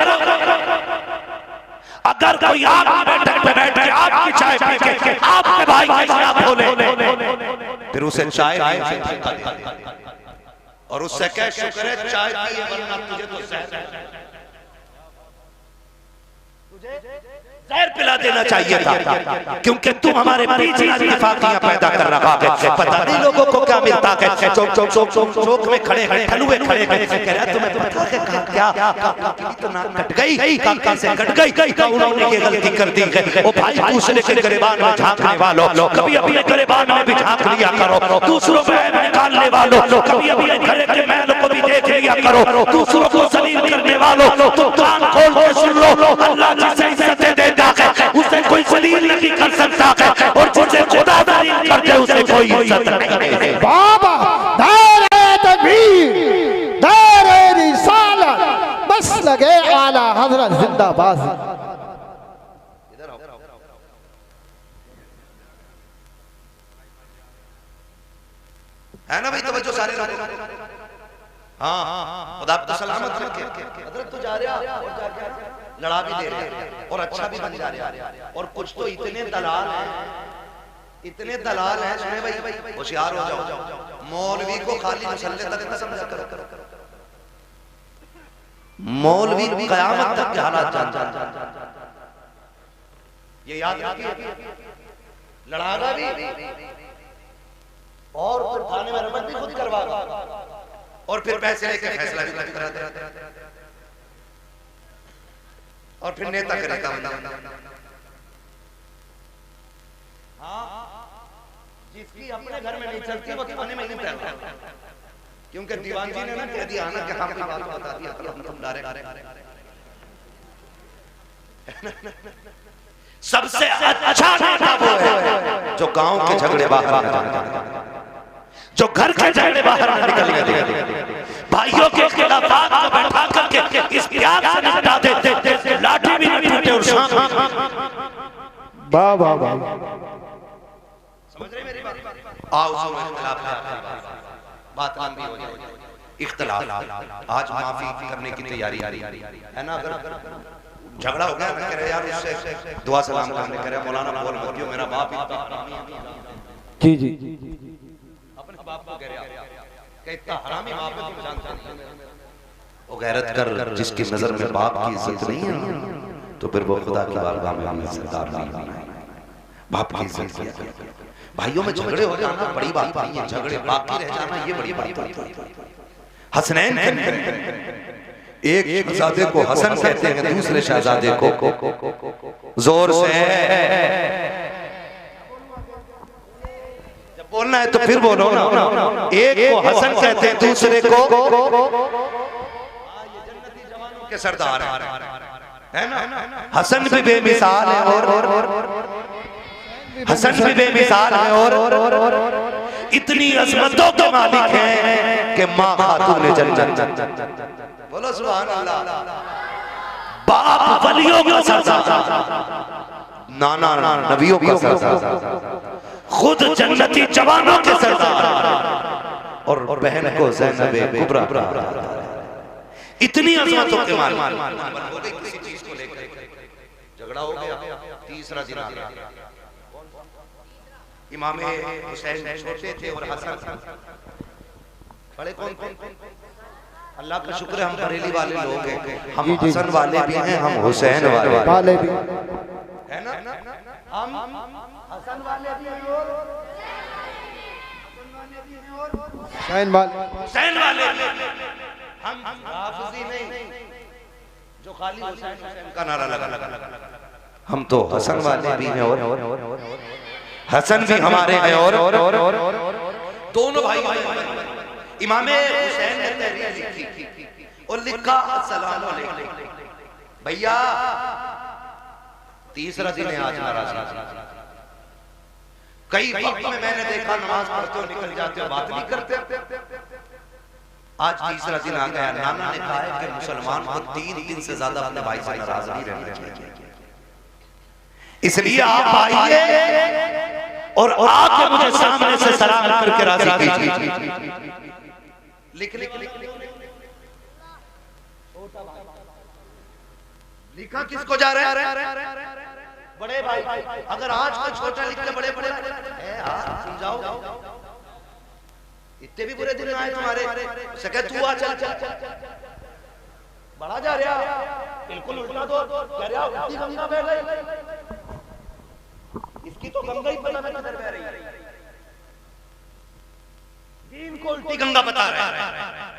अगर कोई आप बैठक पे बैठ के आपकी चाय पी के आपके भाई के खिलाफ बोले फिर उसे चाय और उससे कह शुक्र है चाय पी है वरना तुझे तो जहर पिला देना चाहिए था, क्योंकि तुम हमारे पीछे इत्तेफाकियां पैदा कर रहा है। पता नहीं लोगों को क्या मिलता है। चौक में खड़े हलुए खड़े कह रहा तुम्हें पता है क्या तो नाक कट गई, काका से कट गई, उन्होंने ये गलती कर दी है। ओ भाई दूसरे के गिरबान में झांकने वालों कभी अपने गिरबान में भी झांक लिया करो। दूसरों में निकालने वालों कभी अपने घर के महल को भी देख लिया करो। दूसरों को जलील करने वालों तुम कान खोल के सुन लो, अल्लाह जिसे इज्जत दे उसे कोई जलील नहीं कर सकता है और जिसे खुदा जलील कर दे उसे कोई इज्जत नहीं है। बाबा दारे तकबीर दारे रिसालत बस लगे आला हजरत जिंदाबाद। है ना भाई तवज्जो सारे लोग। हाँ खुदा आपको सलामत रखे। हजरत तो जा रहा और जाके लड़ा भी दे रहे और अच्छा भी बन जा रहा। और कुछ तो इतने दलाल हैं सुने भाई होशियार हो जाओ। मौलवी को खाली मुसल्ले तक न समझा करो। मौलवी कयामत तक के हालात जान ये याद रखिए। लड़ागा भी और फिर थाने में रमन भी खुद करवागा और फिर पैसे लेके फैसला भी खुद कराते और फिर नेता करेगा। हाँ जिसकी अपने घर में नहीं चलती वो थाने में नहीं पैरता, क्योंकि दीवान जी ने ना कह दिया ना कि हम बात बता दिया तुम डायरेक्ट। सबसे अच्छा नेता वो है जो गांव के झगड़े बाहर न जाए, जो घर के झगड़े बाहर न निकल गए, भाइयों के खिलाफ बात को बैठा करके इस प्यार से निपटा देते, लाठी भी नहीं टूटे और शाम। वाह वाह वाह समझ रहे मेरी बात। आओ सुनो इख्तिलाफ बात लंबी हो जाए। इख्तिलाफ आज माफी करने की तैयारी है ना। अगर झगड़ा हो गया ना कह रहे यार उससे दुआ सलाम करने कह रहे मौलाना बोल मत दियो मेरा बाप जी जी अपने बाप को कह रहे कि इतना हरामी बाप है तुम जानते नहीं। वो गैरत कर जिसकी नजर में बाप की इज्जत नहीं है तो फिर वो खुदा की बारगाह में हमें इज्जतदार नहीं है। बाप की इज्जत किया। भाइयों में झगड़े हो जाना बड़ी बात नहीं है, झगड़े बाकी रह जाना ये बड़ी बात है। हसनैन एक शहजादे को हसन कहते हैं, दूसरे शहजादे को जोर से बोलना है तो फिर बोलो ना। एक को हसन कहते हैं, दूसरे को के सरदार है ना। हसन भी बेमिसाल है और हसन भी बेमिसाल है और इतनी अजमतों के मालिक हैं कि माँ खातून जन्नत। बोलो सुभान अल्लाह। बाप वलियों का सरदार, नाना नबियों का सरदार, खुद जन्नती जवानों के सरदार और बहन को ज़ैनब कुबरा। इतनी अजमतों के मालिक। किसी चीज को लेकर झगड़ा हो गया, तीसरा दिन आ गया। इमाम हुसैन छोटे थे और हसन बड़े। कौन अल्लाह का शुक्र है हम बरेली वाले लोग हैं, हम हसन वाले भी हैं, हम हुसैन वाले भी है ना। हम हसन वाले भी हैं और हुसैन वाले हम हाफिजी नहीं जो खाली हुसैन का नारा लगा। हम तो हसन वाले भी हैं और हसन भी हमारे हैं और दोनों भाई। इमाम हुसैन ने तहरीर लिखी और लिखा अस्सलाम अलैकुम भैया, तीसरा दिन है आज नाराज। कई वक्त में मैंने देखा नमाज पढ़ते हो निकल जाते हो, बात नहीं करते। आज तीसरा दिन आ गया। नाना ने कहा है कि मुसलमान को 3 दिन से ज्यादा अपने भाई से नाराज नहीं रहना चाहिए, इसलिए आप आइए और आके मुझे सामने से सलाम करके राजी कीजिए। लिखा किसको जा रहा है? बड़े भाई। अगर आज कोई छोटा लिख के बड़े बड़े समझाओ, इतने भी बुरे दिन आए तुम्हारे, सके तू आ, चल चल चल बड़ा जा रहा, बिल्कुल उल्टा दो कह रहा, उल्टी गंगा बह गई, इसकी तो गंगा ही पता नहीं बह रही है, दीन को उल्टी गंगा बता रहा है।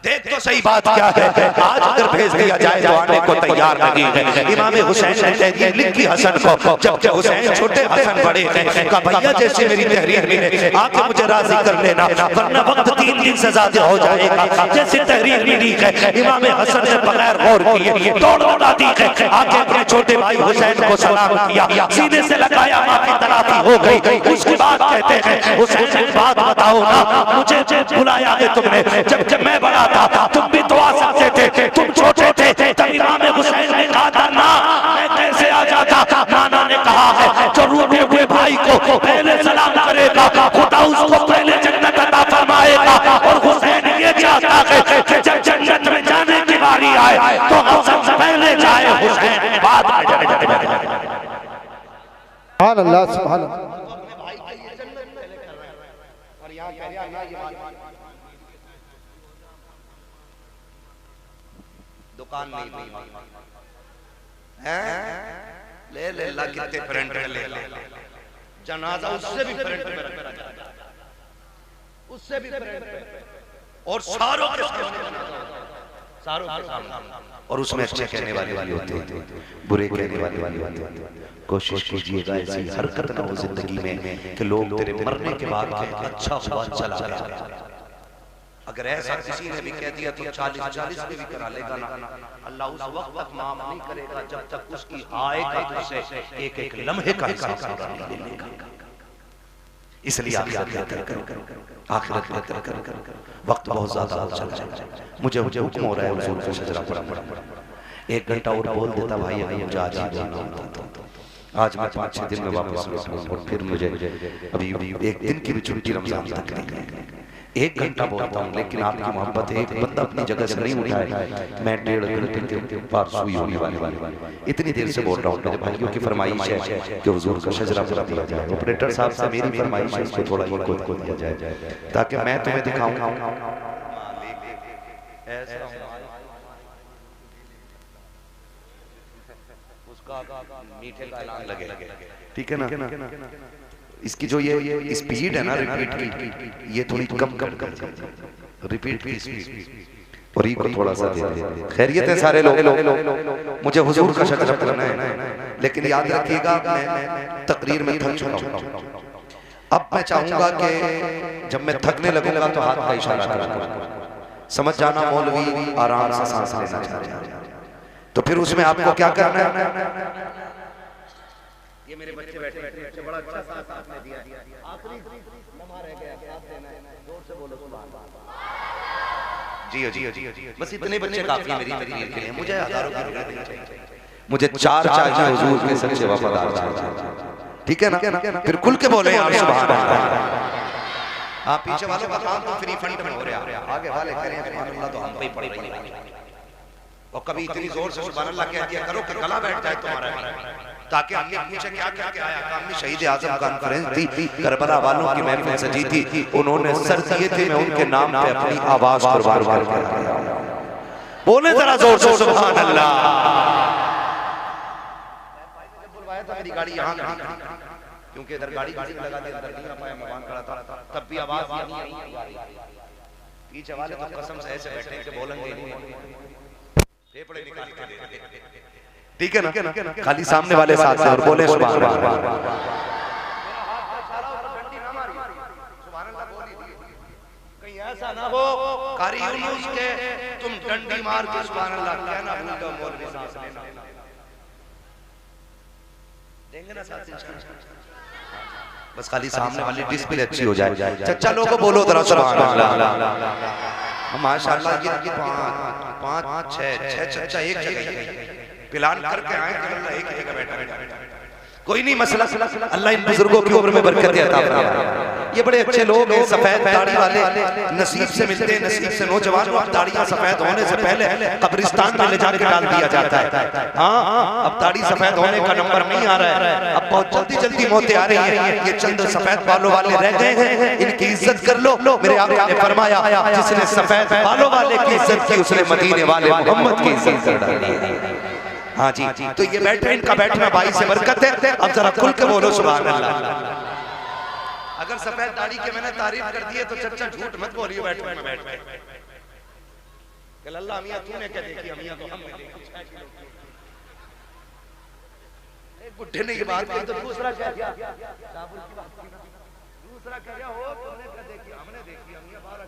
देख तो सही बात क्या है। आज अगर भेज दिया जाए तो आने को तैयार नहीं है। इमाम हुसैन ने तहरीर लिखी हसन को, जब हुसैन छोटे हसन बड़े थे। कहा भैया जैसे मेरी तहरीर मिले आके मुझे राजी कर लेना, वरना वक्त 3 दिन से ज्यादा हो जाएगा। जैसे तहरीर मिली है, इमाम हसन ने बगैर गौर किए दौड़ दौड़ा दी है, आके अपने छोटे भाई हुसैन को सलाम किया, सीने से लगाया, माफी तलाफी हो गई। उसके बाद कहते हैं हुसैन एक बात बताओ ना, मुझे बुलाया है तुमने, जब मैं बड़ा था तुम भी तो आ सकते थे, तुम छोटे थे। तब इमाम हुसैन ने कहा था ना मैं कैसे आ जाता। नाना ने कहा है जो रूठे हुए भाई को पहले सलाम करेगा खुदा उसको पहले जन्नत अता फरमाएगा। और हुसैन ये चाहता है कि जब जन्नत में जाने की बारी आए तो हसन पहले जाए, हुसैन बाद में जाए। सुभान अल्लाह, सुभान अल्लाह। दुकान नहीं है, ले ले ला कितने फ्रंट में ले ले, जनाजा उससे भी फ्रंट में रखा, उससे भी फ्रंट में, और सारों के सामने, और उसमें अच्छे कहने वाले होते हैं, बुरे कहने वाले होते हैं। कोशिश कीजिएगा ऐसी हरकत ना हो जिंदगी में कि लोग तेरे मरने के बाद अच्छा हुआ चला गया। अगर ऐसा किसी ने भी कह दिया तो 40 में भी करा लेगा ना, अल्लाह उस वक्त तक माफ नहीं करेगा जब तक उसकी आय का तुझसे एक लम्हे का हिसाब पूरा नहीं लेगा। इसलिए आखिरत कर वक्त बहुत ज्यादा हो चला है। मुझे हुक्म हो रहा है हुजूर को सजरा पढ़ा, 1 घंटा और बोल देता भाई मुझे आज ही जाना होता। आज मैं 5-6 दिन में वापस लौटूंगा और फिर मुझे अभी 1 दिन की भी छुट्टी रमजान तक नहीं है। 1 घंटा बोलता हूँ, लेकिन आपकी मोहब्बत है, एक बंदा अपनी जगह से नहीं उठाए, मैं 1.5 घंटे के पार सुई होने वाली इतनी देर से बोल रहा हूँ। मेरे भाइयों की फरमाइश है कि हुजूर का शजरा पूरा दिया जाए। ऑपरेटर साहब से मेरी फरमाइश है इसको थोड़ा ये को दिया जाए ताकि मैं तुम्हें दिखाऊं उसका मीठे का ऐलान लगे, ठीक है ना। इसकी जो ये स्पीड है ना रिपीट की, ये थोड़ी कम कर रिपीट की स्पीड, और ये को थोड़ा सा दे। खैरियत है सारे लोग, मुझे हुजूर का शजरा पढ़ना है, लेकिन याद रखिएगा मैं तकरीर में थक चुका हूं। अब मैं चाहूंगा कि जब मैं थकने लगूंगा तो हाथ का इशारा करूंगा, समझ जाना मौलवी आराम से सांस लेना चाहते हैं। तो फिर उसमें आपको क्या करना है? ये मेरे बच्चे बैठे बैठे बड़ा अच्छा साथ आपने दिया, आखिरी लम्हा रह गया, साथ देना है, जोर से बोलो सुभान अल्लाह। जी जी, बस इतने बच्चे काफी मेरी तकरीर के लिए, मुझे हजारों की रुपए देने चाहिए, मुझे चार चाहिए हुजूर के सच्चे वफादार चाहिए, ठीक है ना? फिर खुल के बोले यार सुभान अल्लाह। आप पीछे वालों का काम तो फ्री फंड में हो रहा है, आगे वाले करें सुभान अल्लाह तो हम पे ही पड़े। और कभी इतनी जोर से सुभान अल्लाह कह दिया करो कि गला बैठ जाए तुम्हारा, ताकि हमने पूछे क्या क्या क्या आया। हमने शहीद आजम कॉन्फ्रेंस थी, करबला वालों की महफिल सजी थी, उन्होंने सर दिए थे, मैं उनके नाम पे अपनी आवाज कुर्बान कर दिया। बोले जरा जोर से सुभान अल्लाह। जब बुलवाया था मेरी गाड़ी यहाँ खड़ी, क्योंकि इधर गाड़ी लगा दी, अंदर नहीं आ पाया, मैं वहां खड़ा था, तब भी आवाज नहीं आई। पीछे वाले तो कसम से ऐसे बैठे कि बोलेंगे नहीं, फेफड़े निकाल के दे दे, ठीक है ना? खाली सामने वाले साथ से और बोले सुभान अल्लाह। कहीं ऐसा ना हो कारी यूनुस के तुम डंडी मार के सुभान अल्लाह कहना भूल जाओ, मौलवी सांस लेना देंगे ना साथ इंशाअल्लाह। बस खाली सामने वाली डिस्प्ले अच्छी हो जाए। चचा लोगों बोलो जरा सुभान अल्लाह। माशाअल्लाह ये पाँच छह चचा एक जगह प्लान करके आए, एक जगह बैठा, कोई नहीं मसला, अल्लाह इन बुजुर्गों की उम्र में बरकत अता फरमाए। ये बड़े अच्छे लोग हैं, सफेद दाढ़ी वाले, नसीब से मिलते हैं, नसीब से नौजवान, और दाढ़ियां सफेद होने से पहले कब्रिस्तान में ले जाकर डाल दिया जाता है। हाँ, अब दाढ़ी सफेद होने का नंबर नहीं आ रहा है, अब बहुत जल्दी जल्दी मौतें आ रही है। ये चंद सफेद बालों वाले रह गए हैं, इनकी इज्जत कर लो। मेरे आका ने फरमाया जिसने सफेद बालों वाले की इज्जत की उसने मदीने वाले मोहम्मद की इज्जत कर डाली। हाँ जी, तो ये बैठे, इनका बैठना भाई से बरकत है। अब जरा खुल के बोलो सुभान अल्लाह। अगर सफेद दाढ़ी के मैंने तारीफ कर दी है तो चचा झूठ मत बोलिए, बैठने में बैठ के अल्लाह मियां तूने क्या देखी, मियां तो हमने देखी। एक बुढ़े ने ये बात कही तो दूसरा क्या किया, दूसरा क्या हो तुमने क्या देखी, हमने देखी, मियां बारह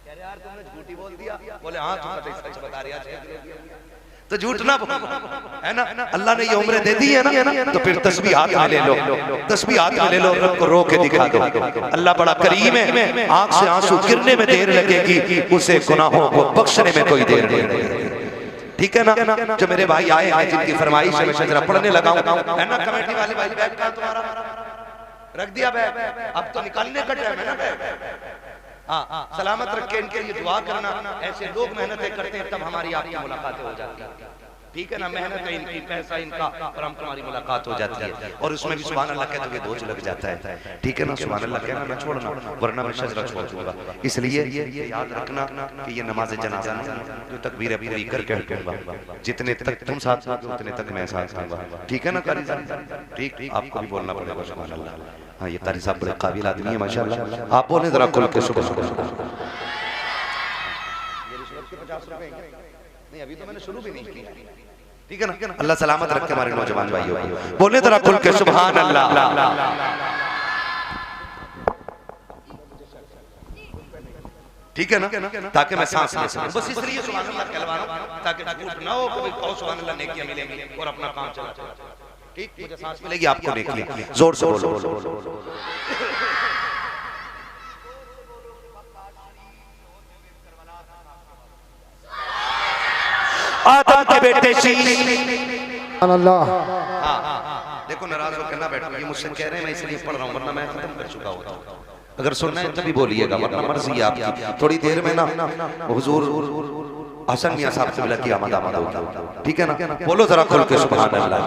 कह रहे यार तुमने झूठी बोल दिया। बोले हाँ तुम सच बता रहे हैं, तो झूठ ना बोलो, है ना? अल्लाह ने ये उम्र दे दी है ना, तो फिर तस्बीह हाथ में ले लो, तस्बीह हाथ में ले लो, रब को रो के दिखा दो। अल्लाह बड़ा करीम है, आंख से आंसू गिरने में देर लगेगी, उसे गुनाहों को बख्शने में कोई देर नहीं लगेगी, ठीक है ना? जो मेरे भाई आए हैं जिनकी फरमाइश है मैं जरा पढ़ने लगा हूं, है ना? कमेटी वाले भाई बैग कहां तुम्हारा? रख दिया बैग, अब तो निकालने का टाइम है ना बैग। हाँ, सलामत रखे, इनके लिए दुआ करना। ऐसे लोग मेहनतें करते हैं तब हमारी आपकी मुलाकातें हो जाती है, ठीक है ना? मेहनत है इनकी, पैसा इनका, और हम तुम्हारी मुलाकात हो जाती है। और उसमें भी सुभान अल्लाह कहते हुए बोझ लग जाता है, ठीक है ना? सुभान अल्लाह कहना मैं छोड़ना, वरना मैं शजरा छोड़ दूंगा। इसलिए ये याद रखना कि ये नमाज जनाजा जो तकबीर पूरी करके हटूंगा, जितने तक तुम साथ साथ उतने तक मैं साथ दूंगा, ठीक है ना? कारी साहब ठीक, आपको भी बोलना पड़ेगा सुभान अल्लाह। हाँ, ये कारी साहब बड़े काबिल आदमी है माशाअल्लाह। आप बोले जरा खुल के सुबह सुबह। नहीं अभी तो मैंने शुरू भी नहीं की, ठीक है ना? अल्लाह सलामत रखे हमारे नौजवान भाइयों, बोले जरा खुल के सुभान अल्लाह, ठीक है ना? ताकि मैं सांस ले सकूं, बस इसलिए सुभान अल्लाह कहलवा रहा हूं, ताकि झूठ ना हो कि भाई सुभान अल्लाह नेकियां मिलेंगी और अपना काम चला, ठीक? मुझे सांस मिलेगी, आपको नेकी, जोर से बोलो। आदम के बेटे शीश, अल्लाह। देखो नाराज होकर ना बैठो, ये मुझसे कह रहे हैं मैं इसलिए पढ़ रहा हूँ, वरना मैं खत्म कर चुका होता। अगर सुनना है तभी बोलिएगा, वरना मर्जी है आपकी। थोड़ी देर में ना हुजूर हसन मियां साहब से मिला कि आमद होगा, ठीक है ना? बोलो जरा खुल के सुभान अल्लाह।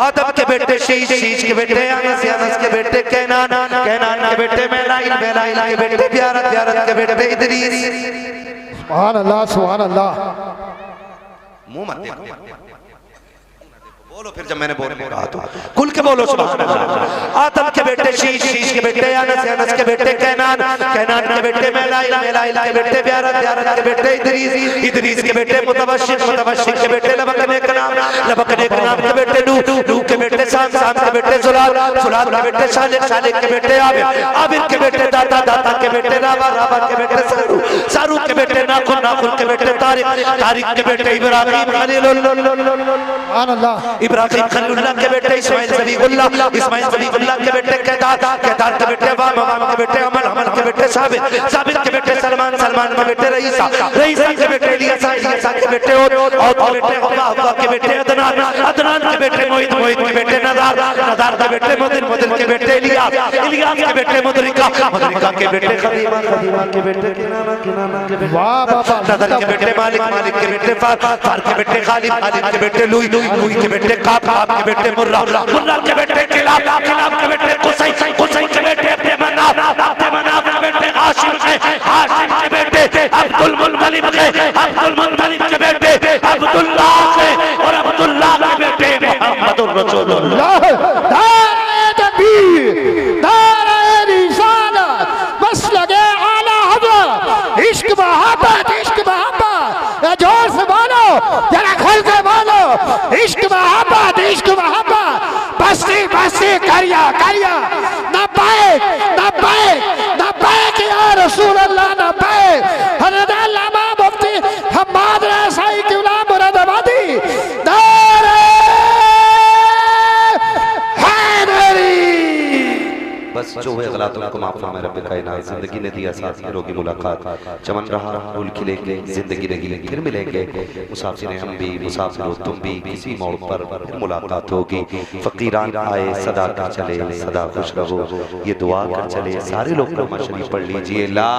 आदम के बेटे शीश, शीश के बेटे अनस, अनस के बेटे कैनान, कैनान के बेटे मेलाइल, मेलाइल के बेटे प्यारत, प्यारत के बेटे इदरीस। सुभान अल्लाह, सुभान अल्लाह। मुंह मत देखो, बोलो फिर जब मैंने बोलने कहा तो खुल के बोलो सुभान अल्लाह। आदम के बेटे शीश, शीश के बेटे अनस, अनस के बेटे कैनान, कैनान के बेटे मेलाइल, मेलाइल के बेटे प्यारत, प्यारत के बेटे इदरीस, इदरीस के बेटे मुतवशिक, मुतवशिक के बेटे लबकने के नाम, लबकने के नाम के बेटे नूह, नूह के बेटे शाम, शाम के बेटे जुलाल, जुलाल के बेटे शालिक, शालिक के बेटे आबिद, आबिद के बेटे दाता, दाता के बेटे राबा, राबा के बेटे सारू, सारू के बेटे नाखुन, नाखुन के बेटे तारिक, तारिक के बेटे इब्राहिम खलीलुल्लाह, इब्राहिम खलीलुल्लाह के बेटे इस्माइल ज़बीहुल्लाह, इस्माइल ज़बीहुल्लाह के बेटे केदार, केदार के बेटे वाम, वाम के बेटे अमल, अमल के बेटे साबित, साबित के बेटे सलमान, सलमान के बेटे रईसा, रईसा के बेटे इलियासा, इलियासा के बेटे और के बेटे हवा, हवा के बेटे अदनान, अदनान के बेटे मोहित, मोहित के बेटे नदार, नदार के बेटे मुदिन, मुदिन के बेटे इलियास, इलियास के बेटे मुदरिका, मुदरिका के बेटे खदीमा, खदीमा के बेटे किनाना, किनाना के बेटे वाह बाबा, नदर के बेटे मालिक, मालिक के बेटे फार, फार के बेटे खालिद, खालिद के बेटे लुई, लुई के बेटे काब, काब के बेटे मुर्रा, मुर्रा के बेटे किलाब, किलाब के बेटे कुसै, कुसै के बेटे अपने मनाफ, अपने मनाफ के बेटे हाशिम, हाशिम के बेटे अब्दुल मुत्तलिब के, अब्दुल मुत्तलिब के बेटे अब्दुल्लाह के, और अब्दुल्लाह के बेटे मुहम्मदुर रसूलुल्लाह। नारे तकबीर, नारे रिसालत, मसलके आला हज़रत, इश्क मोहब्बत, इश्क मोहब्बत, या जोर से बोलो, जरा खुल के बोलो, इश्क मोहब्बत, इश्क मोहब्बत, बस्ती बस्ती करिया करिया, ना पाए ना पाए ना पाए कि या रसूल अल्लाह, ना पाए हज़रत अल्लामा मुफ्ती हम्माद रसाई क़िबला मुरादाबादी, नारे बस जो हुए गलतियों को माफ फरमाए रब्बे कायनात। जिंदगी ने दिया साथ करोगी मुलाकात, चमन रहा फूल खिलेंगे, जिंदगी रहेगी फिर मिलेंगे, मुसाफिर हम भी, मुसाफिर हो तुम भी, किसी मोड़ पर फिर मुलाकात होगी। फकीरान आए सदा कर चले, सदा खुश रहो, ये दुआ कर चले। सारे लोग कलमा शरीफ पढ़ लीजिए, ला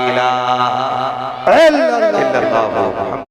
इलाहा इल्लल्लाह।